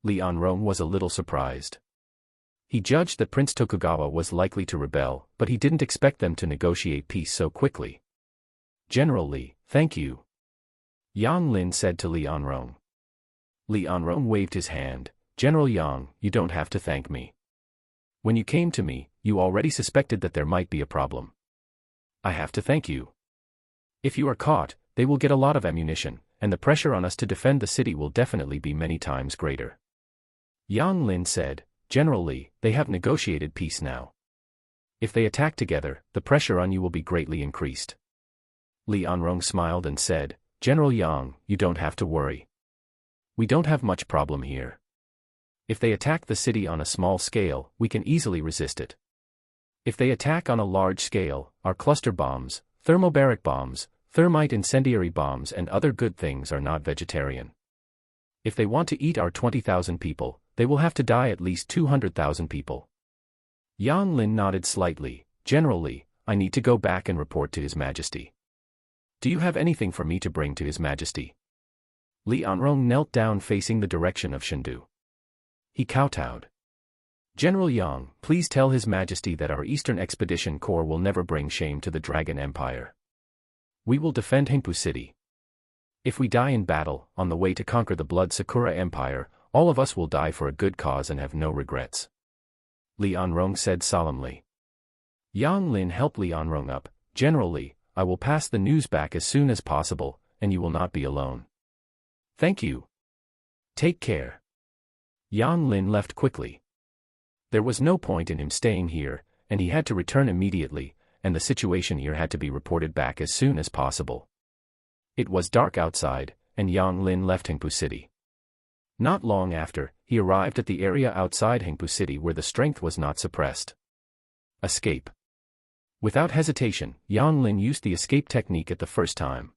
Li Anrong was a little surprised. He judged that Prince Tokugawa was likely to rebel, but he didn't expect them to negotiate peace so quickly. General Li, thank you. Yang Lin said to Li Anrong. Li Anrong waved his hand. General Yang, you don't have to thank me. When you came to me, you already suspected that there might be a problem. I have to thank you. If you are caught, they will get a lot of ammunition, and the pressure on us to defend the city will definitely be many times greater. Yang Lin said, General Li, they have negotiated peace now. If they attack together, the pressure on you will be greatly increased. Li Anrong smiled and said, General Yang, you don't have to worry. We don't have much problem here. If they attack the city on a small scale, we can easily resist it. If they attack on a large scale, our cluster bombs, thermobaric bombs, thermite incendiary bombs and other good things are not vegetarian. If they want to eat our 20,000 people, they will have to die at least 200,000 people. Yang Lin nodded slightly. General Li, I need to go back and report to His Majesty. Do you have anything for me to bring to His Majesty? Li Anrong knelt down facing the direction of Shendu. He kowtowed. General Yang, please tell His Majesty that our Eastern Expedition Corps will never bring shame to the Dragon Empire. We will defend Hengpu City. If we die in battle, on the way to conquer the Blood Sakura Empire, all of us will die for a good cause and have no regrets. Li Anrong said solemnly. Yang Lin helped Li Anrong up. General Li, I will pass the news back as soon as possible, and you will not be alone. Thank you. Take care. Yang Lin left quickly. There was no point in him staying here, and he had to return immediately, and the situation here had to be reported back as soon as possible. It was dark outside, and Yang Lin left Hengpu City. Not long after, he arrived at the area outside Hengpu City where the strength was not suppressed. Escape. Without hesitation, Yang Lin used the escape technique at the first time.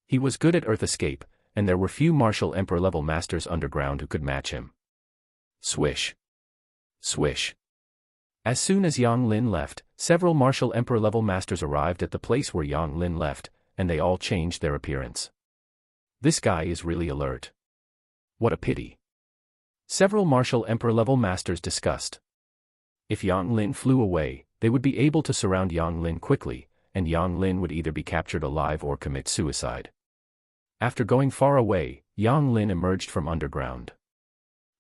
He was good at earth escape, and there were few martial emperor-level masters underground who could match him. Swish. Swish. As soon as Yang Lin left, several martial emperor-level masters arrived at the place where Yang Lin left, and they all changed their appearance. This guy is really alert. What a pity. Several martial emperor-level masters discussed. If Yang Lin flew away, they would be able to surround Yang Lin quickly, and Yang Lin would either be captured alive or commit suicide. After going far away, Yang Lin emerged from underground.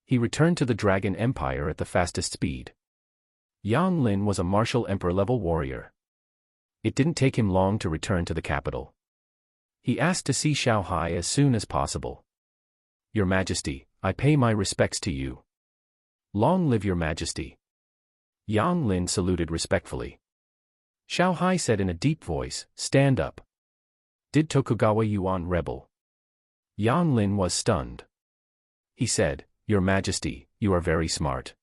He returned to the Dragon Empire at the fastest speed. Yang Lin was a martial emperor-level warrior. It didn't take him long to return to the capital. He asked to see Xiao Hai as soon as possible. Your Majesty, I pay my respects to you. Long live your majesty. Yang Lin saluted respectfully. Xiao Hai said in a deep voice, stand up. Did Tokugawa Yuan rebel? Yang Lin was stunned. He said, Your Majesty, you are very smart.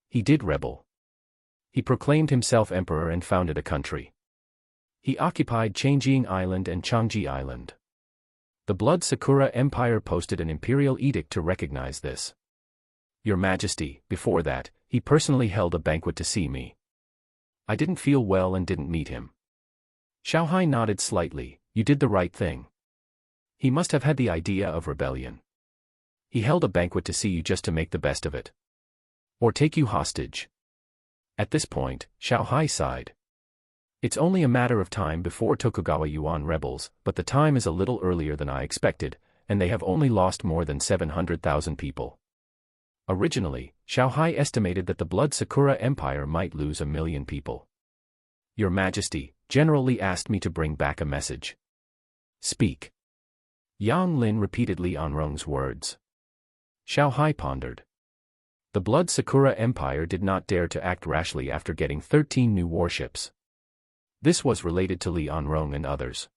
He did rebel. He proclaimed himself emperor and founded a country. He occupied Changjing Island and Changji Island. The Blood Sakura Empire posted an imperial edict to recognize this. Your Majesty, before that, he personally held a banquet to see me. I didn't feel well and didn't meet him. Xiao Hai nodded slightly. You did the right thing. He must have had the idea of rebellion. He held a banquet to see you just to make the best of it. Or take you hostage. At this point, Xiao Hai sighed. It's only a matter of time before Tokugawa Yuan rebels, but the time is a little earlier than I expected, and they have only lost more than 700,000 people. Originally, Xiao Hai estimated that the Blood Sakura Empire might lose 1 million people. Your Majesty, General Li asked me to bring back a message. Speak. Yang Lin repeated Li Anrong's words. Xiao Hai pondered. The Blood Sakura Empire did not dare to act rashly after getting 13 new warships. This was related to Li Anrong and others.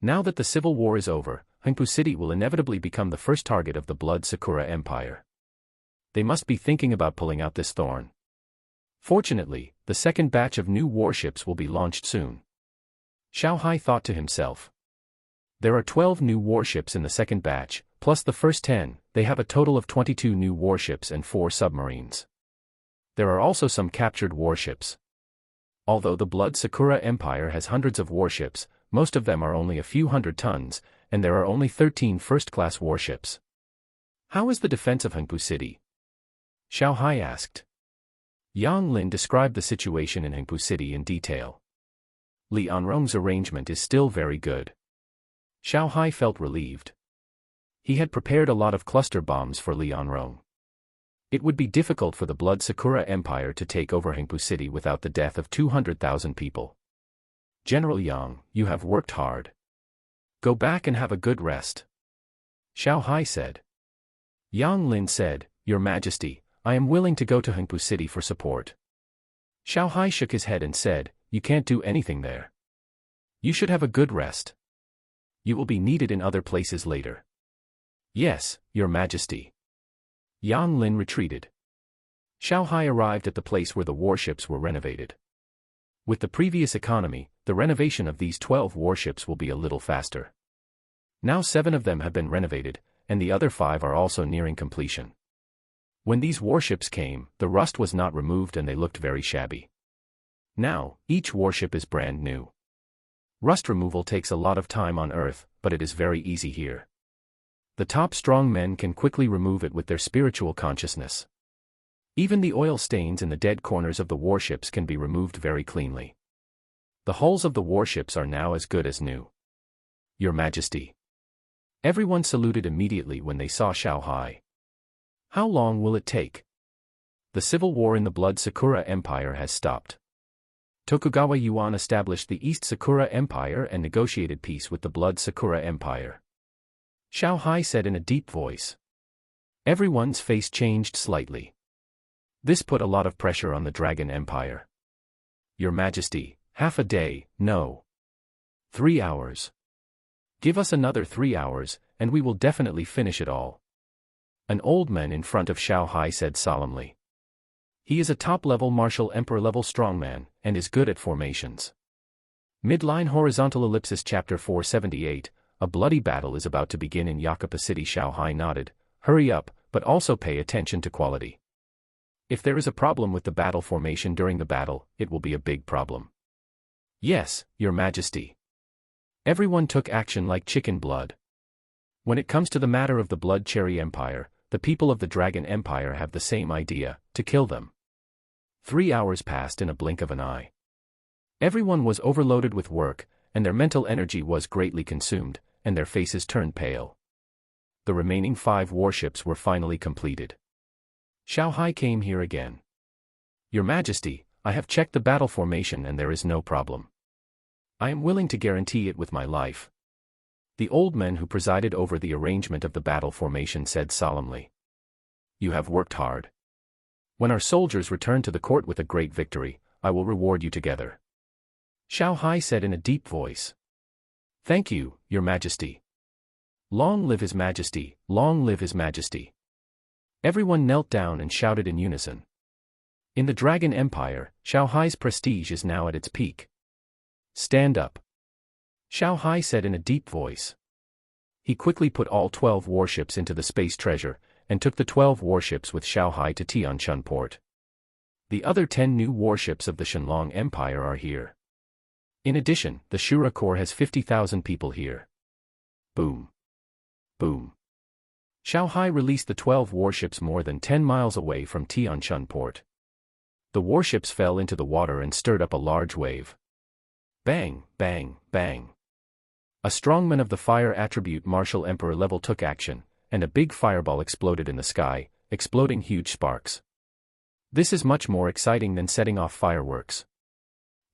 Now that the civil war is over, Hengpu City will inevitably become the first target of the Blood Sakura Empire. They must be thinking about pulling out this thorn. Fortunately, the second batch of new warships will be launched soon. Xiao Hai thought to himself. There are 12 new warships in the second batch, plus the first 10, they have a total of 22 new warships and 4 submarines. There are also some captured warships. Although the Blood Sakura Empire has hundreds of warships, most of them are only a few hundred tons, and there are only 13 first-class warships. How is the defense of Hengpu City? Xiao Hai asked. Yang Lin described the situation in Hengpu City in detail. Li Anrong's arrangement is still very good. Xiao Hai felt relieved. He had prepared a lot of cluster bombs for Li Anrong. It would be difficult for the Blood Sakura Empire to take over Hengpu City without the death of 200,000 people. General Yang, you have worked hard. Go back and have a good rest. Xiao Hai said. Yang Lin said, Your Majesty, I am willing to go to Hengpu City for support. Xiao Hai shook his head and said, You can't do anything there. You should have a good rest. You will be needed in other places later. Yes, Your Majesty. Yang Lin retreated. Xiao Hai arrived at the place where the warships were renovated. With the previous economy, the renovation of these 12 warships will be a little faster. Now 7 of them have been renovated, and the other 5 are also nearing completion. When these warships came, the rust was not removed and they looked very shabby. Now, each warship is brand new. Rust removal takes a lot of time on Earth, but it is very easy here. The top strong men can quickly remove it with their spiritual consciousness. Even the oil stains in the dead corners of the warships can be removed very cleanly. The hulls of the warships are now as good as new. Your Majesty. Everyone saluted immediately when they saw Xiao Hai. How long will it take? The civil war in the Blood Sakura Empire has stopped. Tokugawa Yuan established the East Sakura Empire and negotiated peace with the Blood Sakura Empire. Xiao Hai said in a deep voice. Everyone's face changed slightly. This put a lot of pressure on the Dragon Empire. Your Majesty, half a day, no. 3 hours. Give us another 3 hours, and we will definitely finish it all. An old man in front of Xiao Hai said solemnly. He is a top-level martial emperor-level strongman, and is good at formations. Midline Horizontal Ellipsis Chapter 478, A bloody battle is about to begin in Yakapa City. Xiao Hai nodded. Hurry up, but also pay attention to quality. If there is a problem with the battle formation during the battle, it will be a big problem. Yes, Your Majesty. Everyone took action like chicken blood. When it comes to the matter of the Blood Cherry Empire, the people of the Dragon Empire have the same idea, to kill them. 3 hours passed in a blink of an eye. Everyone was overloaded with work, and their mental energy was greatly consumed, and their faces turned pale. The remaining 5 warships were finally completed. Xiao Hai came here again. Your Majesty, I have checked the battle formation and there is no problem. I am willing to guarantee it with my life. The old men who presided over the arrangement of the battle formation said solemnly. You have worked hard. When our soldiers return to the court with a great victory, I will reward you together. Xiao Hai said in a deep voice. Thank you, Your Majesty. Long live His Majesty, long live His Majesty. Everyone knelt down and shouted in unison. In the Dragon Empire, Xiao Hai's prestige is now at its peak. Stand up. Xiao Hai said in a deep voice. He quickly put all 12 warships into the space treasure, and took the 12 warships with Xiao Hai to Tianchun port. The other 10 new warships of the Shenlong Empire are here. In addition, the Shura Corps has 50,000 people here. Boom. Boom. Xiao Hai released the 12 warships more than 10 miles away from Tianchun port. The warships fell into the water and stirred up a large wave. Bang, bang, bang. A strongman of the fire attribute Martial Emperor level took action, and a big fireball exploded in the sky, exploding huge sparks. This is much more exciting than setting off fireworks.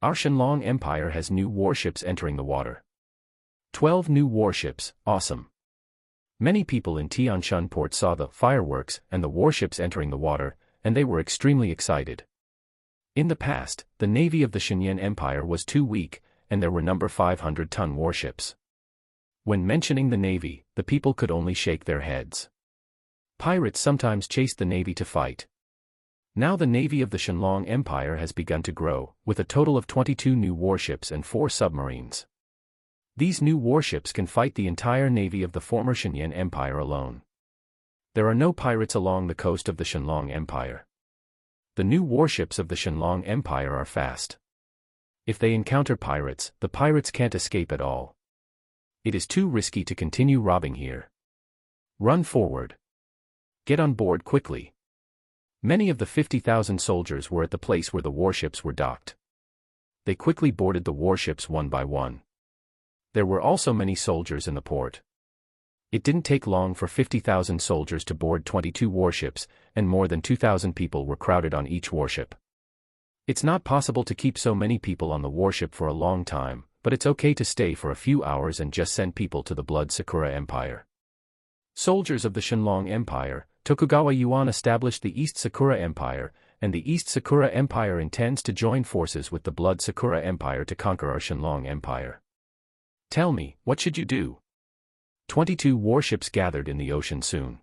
Our Shenlong Empire has new warships entering the water. 12 new warships, awesome. Many people in Tianchun port saw the fireworks and the warships entering the water, and they were extremely excited. In the past, the navy of the Shenyan Empire was too weak, and there were number 500-ton warships. When mentioning the navy, the people could only shake their heads. Pirates sometimes chased the navy to fight. Now the navy of the Shenlong Empire has begun to grow, with a total of 22 new warships and 4 submarines. These new warships can fight the entire navy of the former Shenyan Empire alone. There are no pirates along the coast of the Shenlong Empire. The new warships of the Shenlong Empire are fast. If they encounter pirates, the pirates can't escape at all. It is too risky to continue robbing here. Run forward. Get on board quickly. Many of the 50,000 soldiers were at the place where the warships were docked. They quickly boarded the warships one by one. There were also many soldiers in the port. It didn't take long for 50,000 soldiers to board 22 warships, and more than 2,000 people were crowded on each warship. It's not possible to keep so many people on the warship for a long time, but it's okay to stay for a few hours and just send people to the Blood Sakura Empire. Soldiers of the Shenlong Empire, Tokugawa Yuan established the East Sakura Empire, and the East Sakura Empire intends to join forces with the Blood Sakura Empire to conquer our Shenlong Empire. Tell me, what should you do? 22 warships gathered in the ocean soon.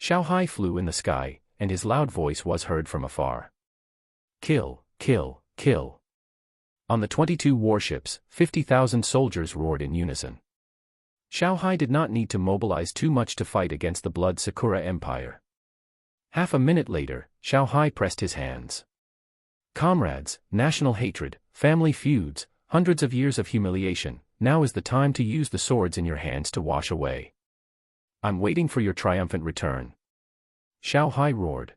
Xiao Hai flew in the sky, and his loud voice was heard from afar. Kill, kill, kill. On the 22 warships, 50,000 soldiers roared in unison. Xiao Hai did not need to mobilize too much to fight against the Blood Sakura Empire. Half a minute later, Xiao Hai pressed his hands. Comrades, national hatred, family feuds, hundreds of years of humiliation, now is the time to use the swords in your hands to wash away. I'm waiting for your triumphant return. Xiao Hai roared.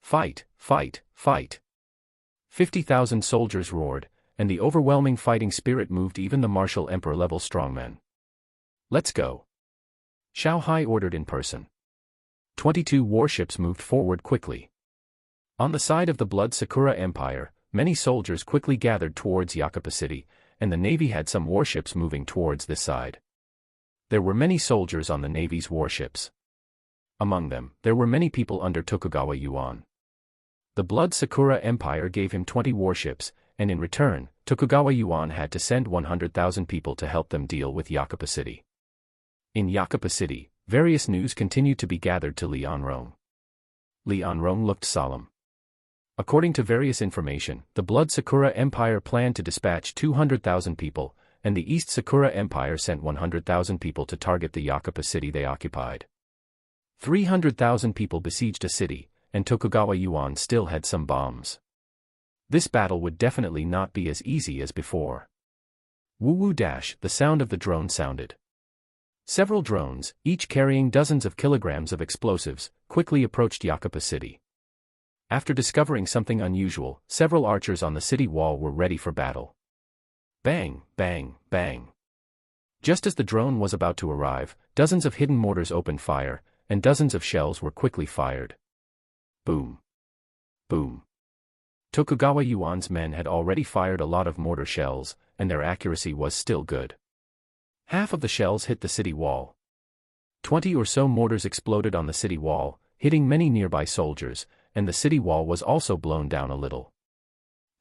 Fight, fight, fight. 50,000 soldiers roared, and the overwhelming fighting spirit moved even the Martial Emperor level strongmen. Let's go. Xiao Hai ordered in person. 22 warships moved forward quickly. On the side of the Blood Sakura Empire, many soldiers quickly gathered towards Yakupa City, and the navy had some warships moving towards this side. There were many soldiers on the navy's warships. Among them, there were many people under Tokugawa Yuan. The Blood Sakura Empire gave him 20 warships, and in return, Tokugawa Yuan had to send 100,000 people to help them deal with Yakupa City. In Yakupa City, various news continued to be gathered to Li Anrong. Li Anrong looked solemn. According to various information, the Blood Sakura Empire planned to dispatch 200,000 people, and the East Sakura Empire sent 100,000 people to target the Yakupa city they occupied. 300,000 people besieged a city, and Tokugawa Yuan still had some bombs. This battle would definitely not be as easy as before. Woo-woo dash, the sound of the drone sounded. Several drones, each carrying dozens of kilograms of explosives, quickly approached Yakupa city. After discovering something unusual, several archers on the city wall were ready for battle. Bang, bang, bang. Just as the drone was about to arrive, dozens of hidden mortars opened fire, and dozens of shells were quickly fired. Boom. Boom. Tokugawa Yuan's men had already fired a lot of mortar shells, and their accuracy was still good. Half of the shells hit the city wall. 20 or so mortars exploded on the city wall, hitting many nearby soldiers, and the city wall was also blown down a little.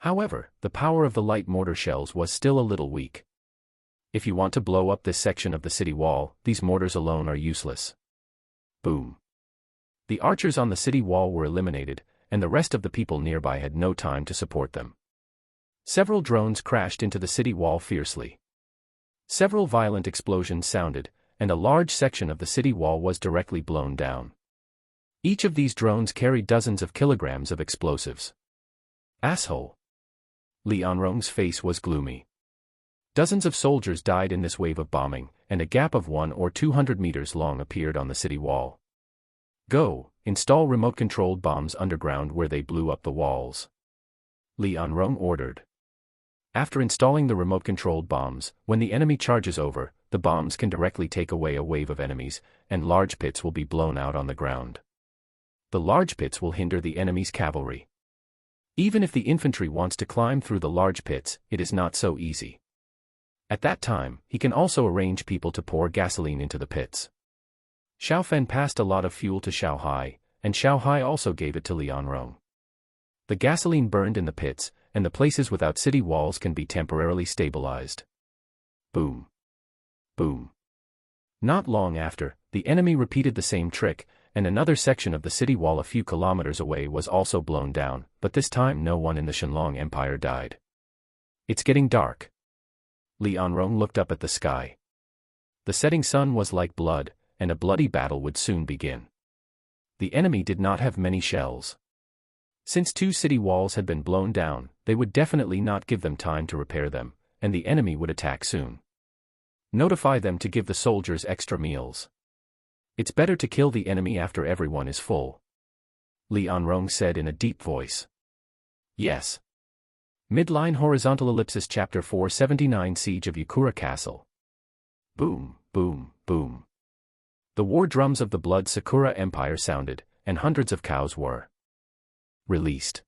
However, the power of the light mortar shells was still a little weak. If you want to blow up this section of the city wall, these mortars alone are useless. Boom. The archers on the city wall were eliminated, and the rest of the people nearby had no time to support them. Several drones crashed into the city wall fiercely. Several violent explosions sounded, and a large section of the city wall was directly blown down. Each of these drones carried dozens of kilograms of explosives. Asshole. Li Anrong's face was gloomy. Dozens of soldiers died in this wave of bombing, and a gap of 100 or 200 meters long appeared on the city wall. Go, install remote-controlled bombs underground where they blew up the walls. Li Anrong ordered. After installing the remote-controlled bombs, when the enemy charges over, the bombs can directly take away a wave of enemies, and large pits will be blown out on the ground. The large pits will hinder the enemy's cavalry. Even if the infantry wants to climb through the large pits, it is not so easy. At that time, he can also arrange people to pour gasoline into the pits. Xiao Fen passed a lot of fuel to Xiao Hai, and Xiao Hai also gave it to Li Anrong. The gasoline burned in the pits, and the places without city walls can be temporarily stabilized. Boom. Boom. Not long after, the enemy repeated the same trick, and another section of the city wall a few kilometers away was also blown down, but this time no one in the Shenlong Empire died. It's getting dark. Li Anrong looked up at the sky. The setting sun was like blood, and a bloody battle would soon begin. The enemy did not have many shells. Since 2 city walls had been blown down, they would definitely not give them time to repair them, and the enemy would attack soon. Notify them to give the soldiers extra meals. It's better to kill the enemy after everyone is full. Li Anrong said in a deep voice. Yes. Midline Horizontal Ellipsis Chapter 479 Siege of Yakura Castle. Boom, boom, boom. The war drums of the Blood Sakura Empire sounded, and hundreds of cows were released.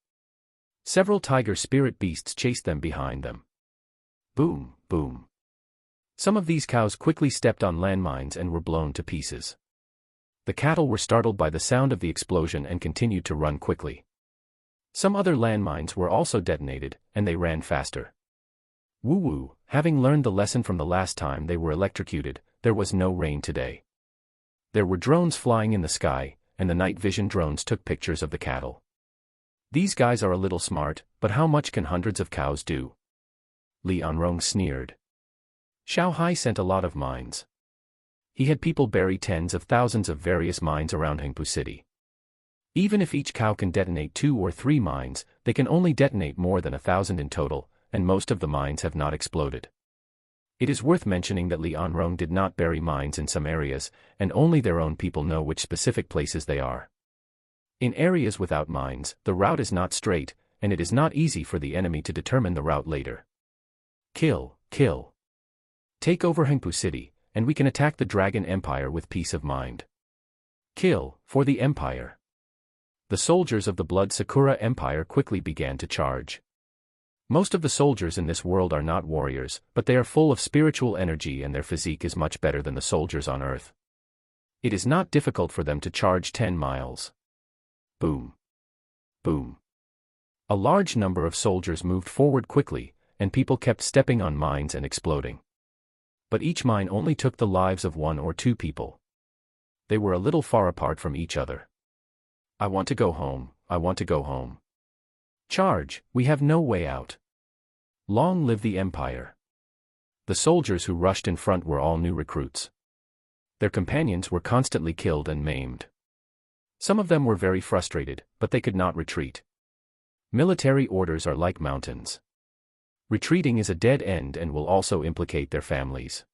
Several tiger spirit beasts chased them behind them. Boom, boom. Some of these cows quickly stepped on landmines and were blown to pieces. The cattle were startled by the sound of the explosion and continued to run quickly. Some other landmines were also detonated, and they ran faster. Woo-woo, having learned the lesson from the last time they were electrocuted, there was no rain today. There were drones flying in the sky, and the night vision drones took pictures of the cattle. These guys are a little smart, but how much can hundreds of cows do? Li Anrong sneered. Xiao Hai sent a lot of mines. He had people bury tens of thousands of various mines around Hengpu City. Even if each cow can detonate 2 or 3 mines, they can only detonate more than 1,000 in total, and most of the mines have not exploded. It is worth mentioning that Li Anrong did not bury mines in some areas, and only their own people know which specific places they are. In areas without mines, the route is not straight, and it is not easy for the enemy to determine the route later. Kill, kill. Take over Hengpu City, and we can attack the Dragon Empire with peace of mind. Kill, for the Empire. The soldiers of the Blood Sakura Empire quickly began to charge. Most of the soldiers in this world are not warriors, but they are full of spiritual energy and their physique is much better than the soldiers on Earth. It is not difficult for them to charge 10 miles. Boom. Boom. A large number of soldiers moved forward quickly, and people kept stepping on mines and exploding. But each mine only took the lives of 1 or 2 people. They were a little far apart from each other. I want to go home, I want to go home. Charge, we have no way out. Long live the Empire. The soldiers who rushed in front were all new recruits. Their companions were constantly killed and maimed. Some of them were very frustrated, but they could not retreat. Military orders are like mountains. Retreating is a dead end and will also implicate their families.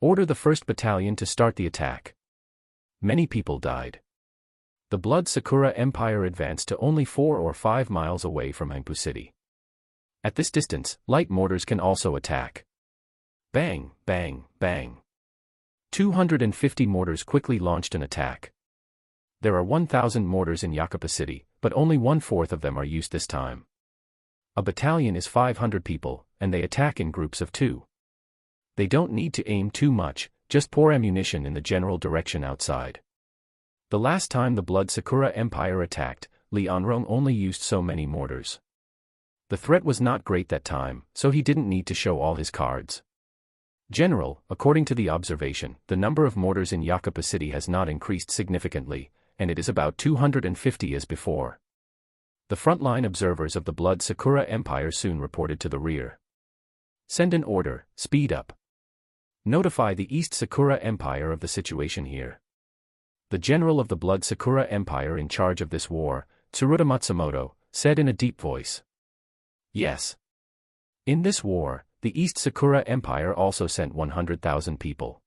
Order the 1st Battalion to start the attack. Many people died. The Blood Sakura Empire advanced to only 4 or 5 miles away from Hengpu City. At this distance, light mortars can also attack. Bang, bang, bang. 250 mortars quickly launched an attack. There are 1,000 mortars in Yakapa City, but only 1/4 of them are used this time. A battalion is 500 people, and they attack in groups of 2. They don't need to aim too much, just pour ammunition in the general direction outside. The last time the Blood Sakura Empire attacked, Li Anrong only used so many mortars. The threat was not great that time, so he didn't need to show all his cards. General, according to the observation, the number of mortars in Yakupa City has not increased significantly, and it is about 250 as before. The frontline observers of the Blood Sakura Empire soon reported to the rear. Send an order, speed up. Notify the East Sakura Empire of the situation here. The general of the Blood Sakura Empire in charge of this war, Tsuruta Matsumoto, said in a deep voice. Yes. In this war, the East Sakura Empire also sent 100,000 people.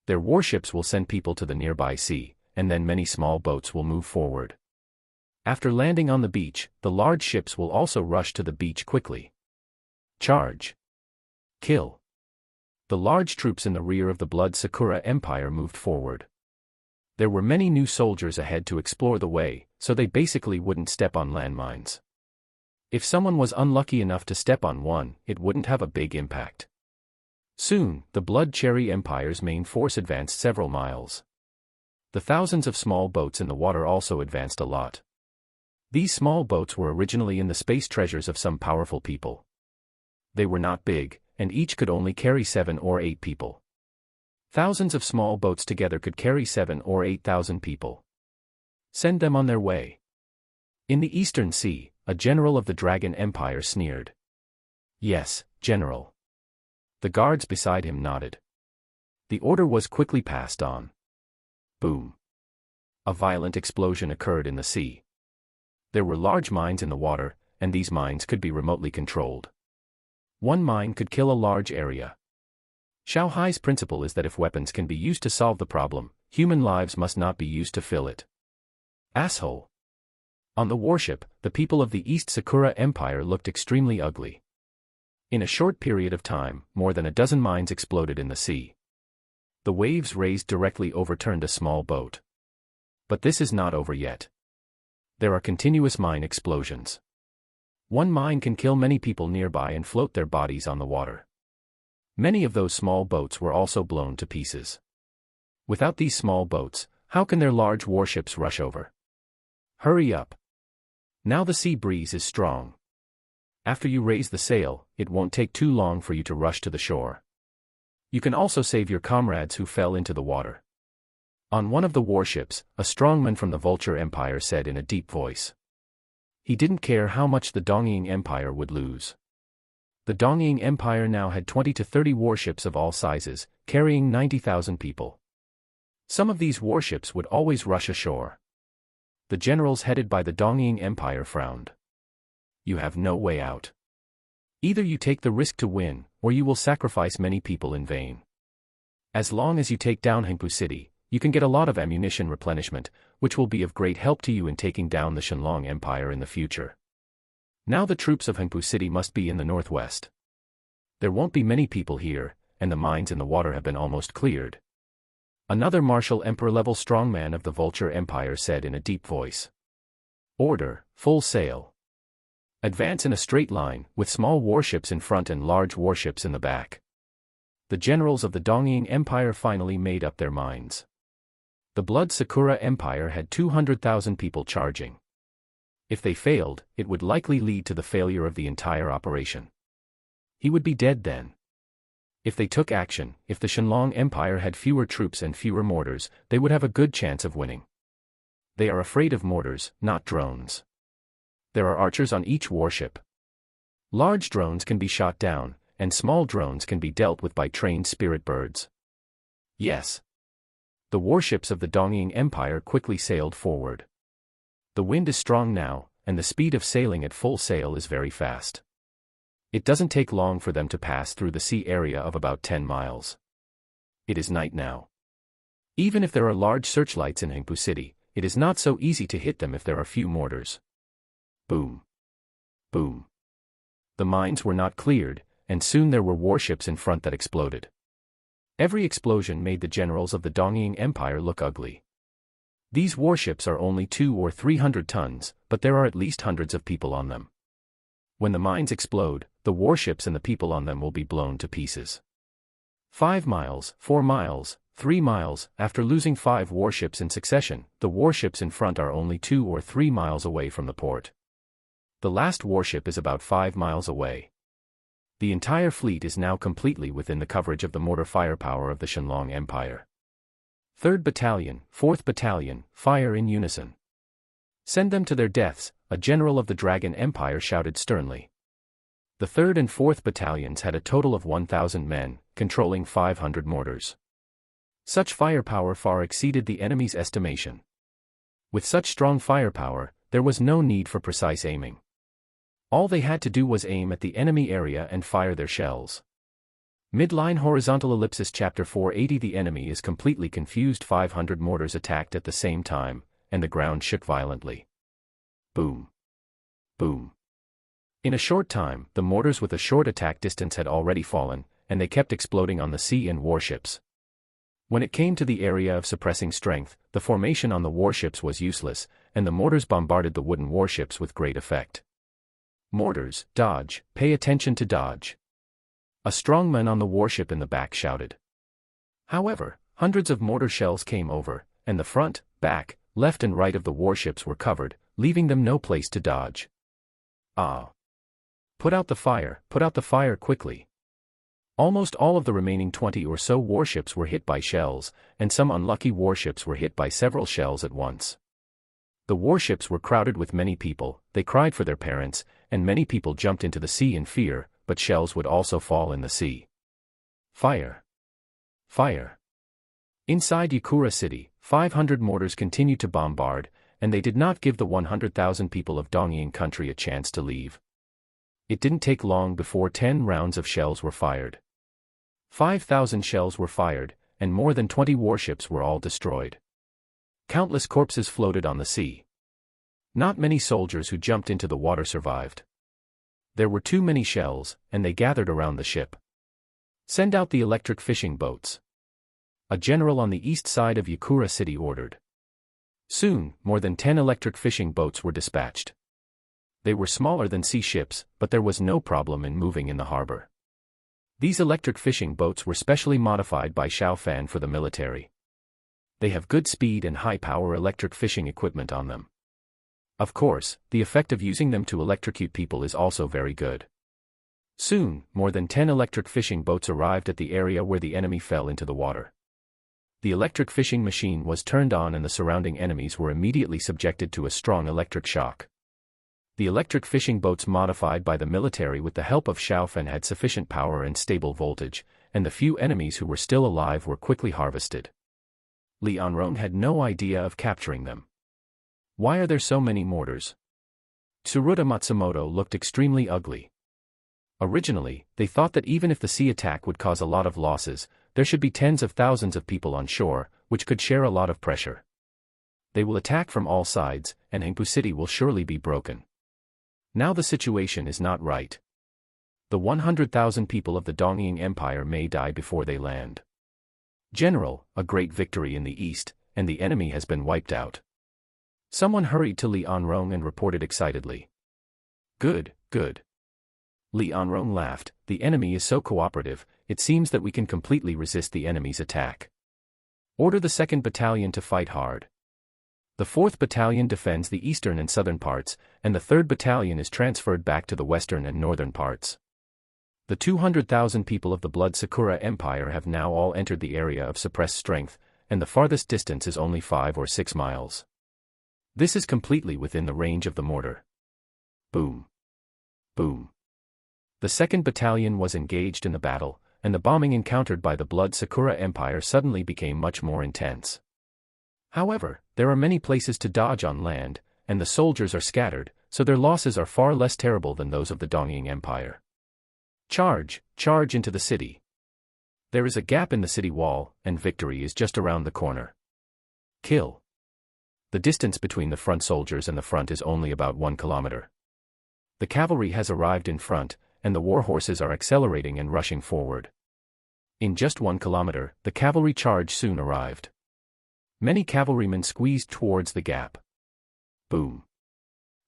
Their warships will send people to the nearby sea, and then many small boats will move forward. After landing on the beach, the large ships will also rush to the beach quickly. Charge. Kill. The large troops in the rear of the Blood Sakura Empire moved forward. There were many new soldiers ahead to explore the way, so they basically wouldn't step on landmines. If someone was unlucky enough to step on one, it wouldn't have a big impact. Soon, the Blood Cherry Empire's main force advanced several miles. The thousands of small boats in the water also advanced a lot. These small boats were originally in the space treasures of some powerful people. They were not big, and each could only carry 7 or 8 people. Thousands of small boats together could carry 7 or 8,000 people. Send them on their way. In the Eastern Sea, a general of the Dragon Empire sneered. Yes, General. The guards beside him nodded. The order was quickly passed on. Boom. A violent explosion occurred in the sea. There were large mines in the water, and these mines could be remotely controlled. One mine could kill a large area. Xiaohai's principle is that if weapons can be used to solve the problem, human lives must not be used to fill it. Asshole. On the warship, the people of the East Sakura Empire looked extremely ugly. In a short period of time, more than a dozen mines exploded in the sea. The waves raised directly overturned a small boat. But this is not over yet. There are continuous mine explosions. One mine can kill many people nearby and float their bodies on the water. Many of those small boats were also blown to pieces. Without these small boats, how can their large warships rush over? Hurry up. Now the sea breeze is strong. After you raise the sail, it won't take too long for you to rush to the shore. You can also save your comrades who fell into the water. On one of the warships, a strongman from the Vulture Empire said in a deep voice. He didn't care how much the Dongying Empire would lose. The Dongying Empire now had 20 to 30 warships of all sizes, carrying 90,000 people. Some of these warships would always rush ashore. The generals headed by the Dongying Empire frowned. You have no way out. Either you take the risk to win, or you will sacrifice many people in vain. As long as you take down Hengpu City, you can get a lot of ammunition replenishment, which will be of great help to you in taking down the Shenlong Empire in the future. Now the troops of Hengpu City must be in the northwest. There won't be many people here, and the mines in the water have been almost cleared. Another martial emperor-level strongman of the Vulture Empire said in a deep voice. Order, full sail. Advance in a straight line, with small warships in front and large warships in the back. The generals of the Dongying Empire finally made up their minds. The Blood Sakura Empire had 200,000 people charging. If they failed, it would likely lead to the failure of the entire operation. He would be dead then. If they took action, if the Shenlong Empire had fewer troops and fewer mortars, they would have a good chance of winning. They are afraid of mortars, not drones. There are archers on each warship. Large drones can be shot down, and small drones can be dealt with by trained spirit birds. Yes. The warships of the Dongying Empire quickly sailed forward. The wind is strong now, and the speed of sailing at full sail is very fast. It doesn't take long for them to pass through the sea area of about 10 miles. It is night now. Even if there are large searchlights in Hengpu City, it is not so easy to hit them if there are few mortars. Boom. Boom. The mines were not cleared, and soon there were warships in front that exploded. Every explosion made the generals of the Dongying Empire look ugly. These warships are only 200 or 300 tons, but there are at least hundreds of people on them. When the mines explode, the warships and the people on them will be blown to pieces. 5 miles, 4 miles, 3 miles. After losing 5 warships in succession, the warships in front are only 2 or 3 miles away from the port. The last warship is about 5 miles away. The entire fleet is now completely within the coverage of the mortar firepower of the Shenlong Empire. 3rd Battalion, 4th Battalion, fire in unison. Send them to their deaths, a general of the Dragon Empire shouted sternly. The 3rd and 4th Battalions had a total of 1,000 men, controlling 500 mortars. Such firepower far exceeded the enemy's estimation. With such strong firepower, there was no need for precise aiming. All they had to do was aim at the enemy area and fire their shells. Midline horizontal ellipsis chapter 480. The enemy is completely confused. 500 mortars attacked at the same time, and the ground shook violently. Boom. Boom. In a short time, the mortars with a short attack distance had already fallen, and they kept exploding on the sea and warships. When it came to the area of suppressing strength, the formation on the warships was useless, and the mortars bombarded the wooden warships with great effect. Mortars, dodge, pay attention to dodge. A strong man on the warship in the back shouted. However, hundreds of mortar shells came over, and the front, back, left and right of the warships were covered, leaving them no place to dodge. Ah! Put out the fire quickly. Almost all of the remaining 20 or so warships were hit by shells, and some unlucky warships were hit by several shells at once. The warships were crowded with many people, they cried for their parents, and many people jumped into the sea in fear, but shells would also fall in the sea. Fire! Fire! Inside Yakura City, 500 mortars continued to bombard, and they did not give the 100,000 people of Dongying country a chance to leave. It didn't take long before 10 rounds of shells were fired. 5,000 shells were fired, and more than 20 warships were all destroyed. Countless corpses floated on the sea. Not many soldiers who jumped into the water survived. There were too many shells, and they gathered around the ship. Send out the electric fishing boats. A general on the east side of Yakura City ordered. Soon, more than 10 electric fishing boats were dispatched. They were smaller than sea ships, but there was no problem in moving in the harbor. These electric fishing boats were specially modified by Xiao Fan for the military. They have good speed and high-power electric fishing equipment on them. Of course, the effect of using them to electrocute people is also very good. Soon, more than 10 electric fishing boats arrived at the area where the enemy fell into the water. The electric fishing machine was turned on and the surrounding enemies were immediately subjected to a strong electric shock. The electric fishing boats modified by the military with the help of Xiao Fan had sufficient power and stable voltage, and the few enemies who were still alive were quickly harvested. Li Anrong had no idea of capturing them. Why are there so many mortars? Tsuruta Matsumoto looked extremely ugly. Originally, they thought that even if the sea attack would cause a lot of losses, there should be tens of thousands of people on shore, which could share a lot of pressure. They will attack from all sides, and Hengpu City will surely be broken. Now the situation is not right. The 100,000 people of the Dongying Empire may die before they land. General, a great victory in the east, and the enemy has been wiped out. Someone hurried to Li Anrong and reported excitedly. Good, good. Li Anrong laughed, the enemy is so cooperative, it seems that we can completely resist the enemy's attack. Order the 2nd Battalion to fight hard. The 4th Battalion defends the eastern and southern parts, and the 3rd Battalion is transferred back to the western and northern parts. The 200,000 people of the Blood Sakura Empire have now all entered the area of suppressed strength, and the farthest distance is only 5 or 6 miles. This is completely within the range of the mortar. Boom. Boom. The 2nd Battalion was engaged in the battle, and the bombing encountered by the Blood Sakura Empire suddenly became much more intense. However, there are many places to dodge on land, and the soldiers are scattered, so their losses are far less terrible than those of the Dongying Empire. Charge, charge into the city. There is a gap in the city wall, and victory is just around the corner. Kill. The distance between the front soldiers and the front is only about 1 kilometer. The cavalry has arrived in front, and the war horses are accelerating and rushing forward. In just 1 kilometer, the cavalry charge soon arrived. Many cavalrymen squeezed towards the gap. Boom.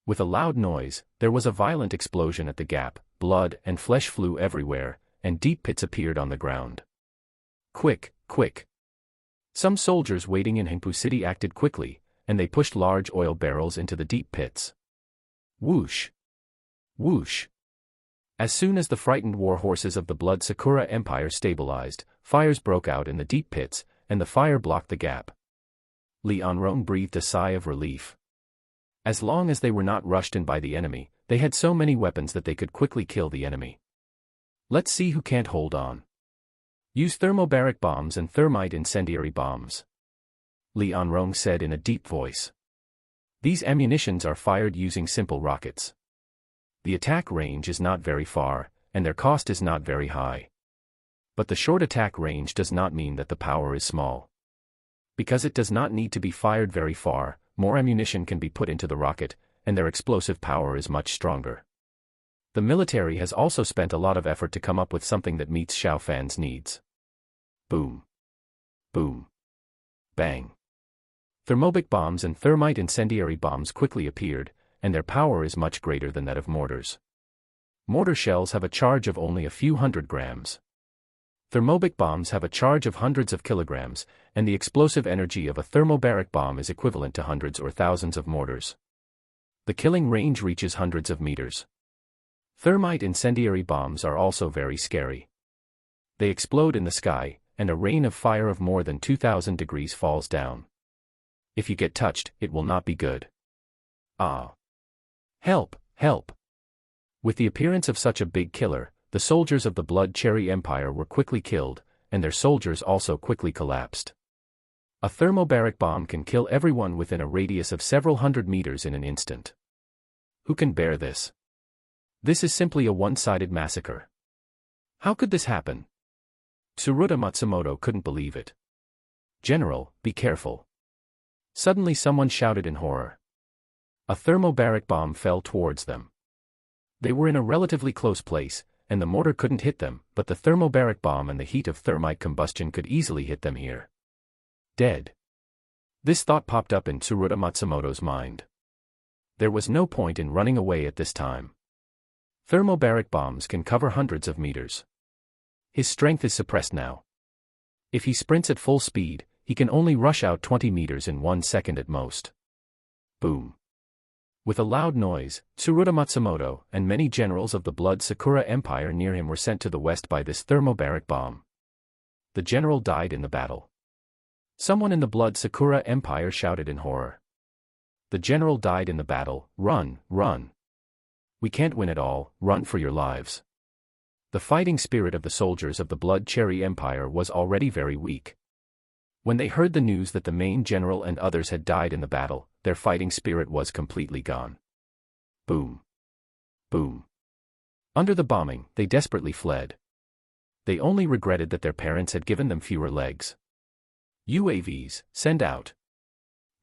With a loud noise, there was a violent explosion at the gap, blood and flesh flew everywhere, and deep pits appeared on the ground. Quick, quick. Some soldiers waiting in Hingpu City acted quickly, and they pushed large oil barrels into the deep pits. Whoosh! Whoosh! As soon as the frightened war horses of the Blood Sakura Empire stabilized, fires broke out in the deep pits, and the fire blocked the gap. Li Anrong breathed a sigh of relief. As long as they were not rushed in by the enemy, they had so many weapons that they could quickly kill the enemy. Let's see who can't hold on. Use thermobaric bombs and thermite incendiary bombs. Li Anrong said in a deep voice. These ammunitions are fired using simple rockets. The attack range is not very far, and their cost is not very high. But the short attack range does not mean that the power is small. Because it does not need to be fired very far, more ammunition can be put into the rocket, and their explosive power is much stronger. The military has also spent a lot of effort to come up with something that meets Xiao Fan's needs. Boom. Boom. Bang. Thermobic bombs and thermite incendiary bombs quickly appeared, and their power is much greater than that of mortars. Mortar shells have a charge of only a few hundred grams. Thermobic bombs have a charge of hundreds of kilograms, and the explosive energy of a thermobaric bomb is equivalent to hundreds or thousands of mortars. The killing range reaches hundreds of meters. Thermite incendiary bombs are also very scary. They explode in the sky, and a rain of fire of more than 2,000 degrees falls down. If you get touched, it will not be good. Ah! Help! Help! With the appearance of such a big killer, the soldiers of the Blood Cherry Empire were quickly killed, and their soldiers also quickly collapsed. A thermobaric bomb can kill everyone within a radius of several hundred meters in an instant. Who can bear this? This is simply a one-sided massacre. How could this happen? Tsuruta Matsumoto couldn't believe it. General, be careful. Suddenly someone shouted in horror. A thermobaric bomb fell towards them. They were in a relatively close place, and the mortar couldn't hit them, but the thermobaric bomb and the heat of thermite combustion could easily hit them here. Dead. This thought popped up in Tsuruta Matsumoto's mind. There was no point in running away at this time. Thermobaric bombs can cover hundreds of meters. His strength is suppressed now. If he sprints at full speed, he can only rush out 20 meters in 1 second at most. Boom. With a loud noise, Tsuruta Matsumoto and many generals of the Blood Sakura Empire near him were sent to the west by this thermobaric bomb. The general died in the battle. Someone in the Blood Sakura Empire shouted in horror. The general died in the battle. Run, run. We can't win at all, run for your lives. The fighting spirit of the soldiers of the Blood Cherry Empire was already very weak. When they heard the news that the main general and others had died in the battle, their fighting spirit was completely gone. Boom. Boom. Under the bombing, they desperately fled. They only regretted that their parents had given them fewer legs. UAVs, send out.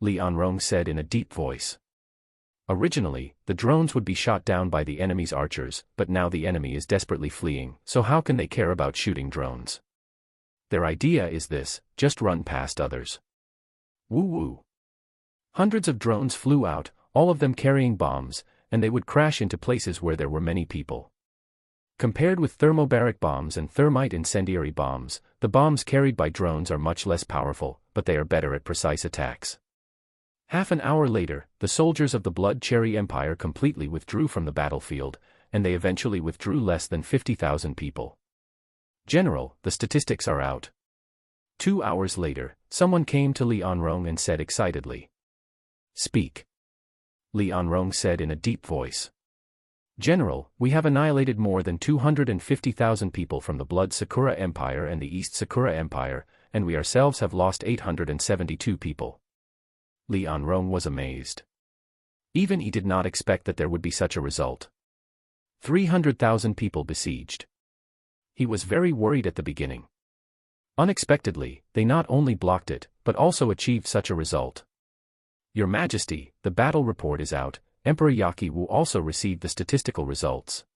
Li Anrong said in a deep voice. Originally, the drones would be shot down by the enemy's archers, but now the enemy is desperately fleeing, so how can they care about shooting drones? Their idea is this: just run past others. Woo-woo. Hundreds of drones flew out, all of them carrying bombs, and they would crash into places where there were many people. Compared with thermobaric bombs and thermite incendiary bombs, the bombs carried by drones are much less powerful, but they are better at precise attacks. Half an hour later, the soldiers of the Blood Cherry Empire completely withdrew from the battlefield, and they eventually withdrew less than 50,000 people. General, the statistics are out. 2 hours later, someone came to Li Anrong and said excitedly. Speak. Li Anrong said in a deep voice. General, we have annihilated more than 250,000 people from the Blood Sakura Empire and the East Sakura Empire, and we ourselves have lost 872 people. Li Anrong was amazed. Even he did not expect that there would be such a result. 300,000 people besieged. He was very worried at the beginning. Unexpectedly, they not only blocked it, but also achieved such a result. Your Majesty, the battle report is out. Emperor Yaki Wu also received the statistical results.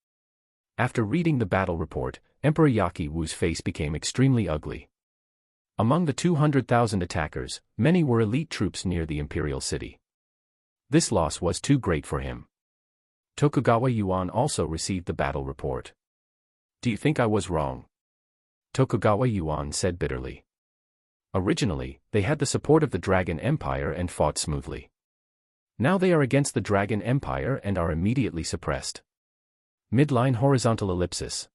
After reading the battle report, Emperor Yaki Wu's face became extremely ugly. Among the 200,000 attackers, many were elite troops near the imperial city. This loss was too great for him. Tokugawa Yuan also received the battle report. Do you think I was wrong? Tokugawa Yuan said bitterly. Originally, they had the support of the Dragon Empire and fought smoothly. Now they are against the Dragon Empire and are immediately suppressed. Midline horizontal ellipsis.